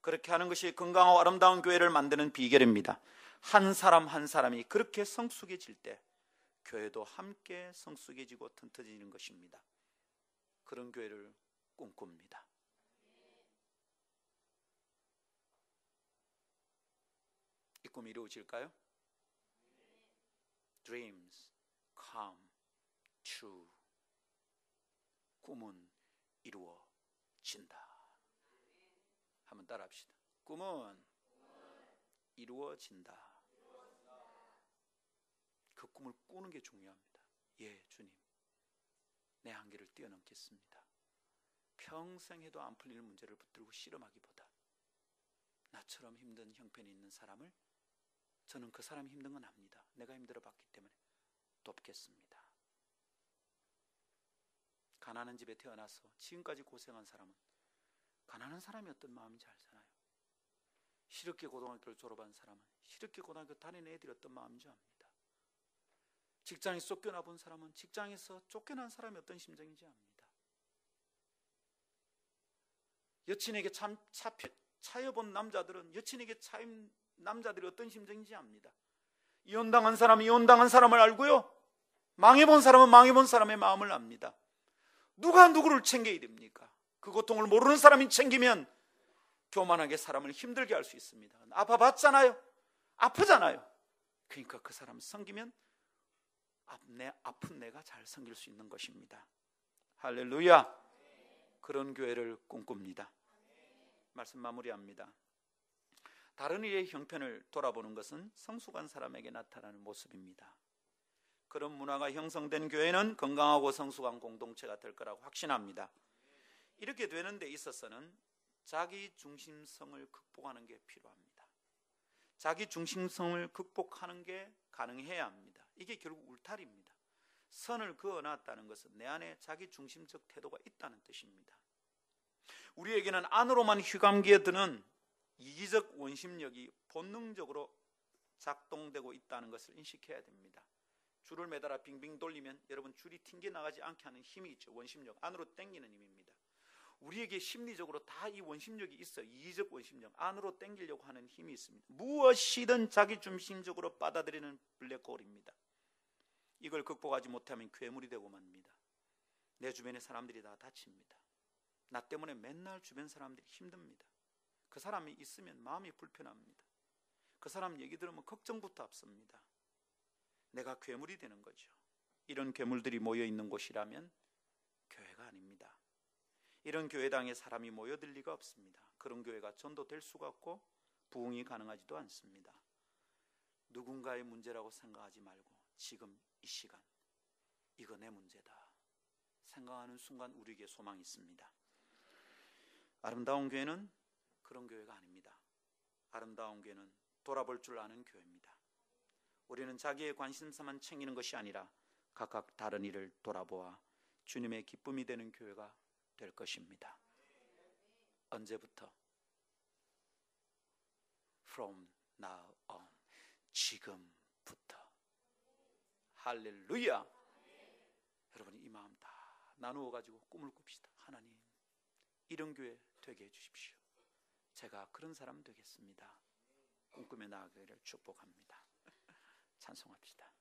그렇게 하는 것이 건강하고 아름다운 교회를 만드는 비결입니다. 한 사람 한 사람이 그렇게 성숙해질 때 교회도 함께 성숙해지고 튼튼해지는 것입니다. 그런 교회를 꿈꿉니다. 이 꿈이 이루어질까요? Dreams come true. 꿈은 이루어진다. 한번 따라합시다. 꿈은 이루어진다. 그 꿈을 꾸는 게 중요합니다. 예, 주님, 내 한계를 뛰어넘겠습니다. 평생 해도 안 풀리는 문제를 붙들고 씨름하기보다 나처럼 힘든 형편이 있는 사람을, 저는 그 사람이 힘든 건 압니다. 내가 힘들어 봤기 때문에 돕겠습니다. 가난한 집에 태어나서 지금까지 고생한 사람은 가난한 사람이 어떤 마음인지 알잖아요. 시럽게 고등학교를 졸업한 사람은 시럽게 고등학교 다니는 애들이 어떤 마음인지 압니다. 직장에서 쫓겨나 본 사람은 직장에서 쫓겨난 사람이 어떤 심정인지 압니다. 여친에게 차여본 남자들은 여친에게 차인 남자들이 어떤 심정인지 압니다. 이혼당한 사람은 이혼당한 사람을 알고요, 망해본 사람은 망해본 사람의 마음을 압니다. 누가 누구를 챙겨야 됩니까? 그 고통을 모르는 사람이 챙기면 교만하게 사람을 힘들게 할 수 있습니다. 아파봤잖아요. 아프잖아요. 그러니까 그 사람 섬기면 아픈 내가 잘 섬길 수 있는 것입니다. 할렐루야. 그런 교회를 꿈꿉니다. 말씀 마무리합니다. 다른 이의 형편을 돌아보는 것은 성숙한 사람에게 나타나는 모습입니다. 그런 문화가 형성된 교회는 건강하고 성숙한 공동체가 될 거라고 확신합니다. 이렇게 되는 데 있어서는 자기 중심성을 극복하는 게 필요합니다. 자기 중심성을 극복하는 게 가능해야 합니다. 이게 결국 울타리입니다. 선을 그어놨다는 것은 내 안에 자기 중심적 태도가 있다는 뜻입니다. 우리에게는 안으로만 휘감기에 드는 이기적 원심력이 본능적으로 작동되고 있다는 것을 인식해야 됩니다. 줄을 매달아 빙빙 돌리면 여러분 줄이 튕겨나가지 않게 하는 힘이 있죠. 원심력, 안으로 당기는 힘입니다. 우리에게 심리적으로 다 이 원심력이 있어요. 이기적 원심력, 안으로 당기려고 하는 힘이 있습니다. 무엇이든 자기 중심적으로 받아들이는 블랙홀입니다. 이걸 극복하지 못하면 괴물이 되고 맙니다. 내 주변의 사람들이 다 다칩니다. 나 때문에 맨날 주변 사람들이 힘듭니다. 그 사람이 있으면 마음이 불편합니다. 그 사람 얘기 들으면 걱정부터 앞섭니다. 내가 괴물이 되는 거죠. 이런 괴물들이 모여있는 곳이라면 교회가 아닙니다. 이런 교회당에 사람이 모여들 리가 없습니다. 그런 교회가 전도될 수가 없고 부흥이 가능하지도 않습니다. 누군가의 문제라고 생각하지 말고 지금 이 시간 이거 내 문제다 생각하는 순간 우리에게 소망이 있습니다. 아름다운 교회는 그런 교회가 아닙니다. 아름다운 교회는 돌아볼 줄 아는 교회입니다. 우리는 자기의 관심사만 챙기는 것이 아니라 각각 다른 일을 돌아보아 주님의 기쁨이 되는 교회가 될 것입니다. 언제부터? From now on. 지금부터. 할렐루야. 여러분이 이 마음 다 나누어 가지고 꿈을 꿉시다. 하나님, 이런 교회 되게 해주십시오. 제가 그런 사람 되겠습니다. 꿈꾸며 나아가기를 축복합니다. 찬송합시다.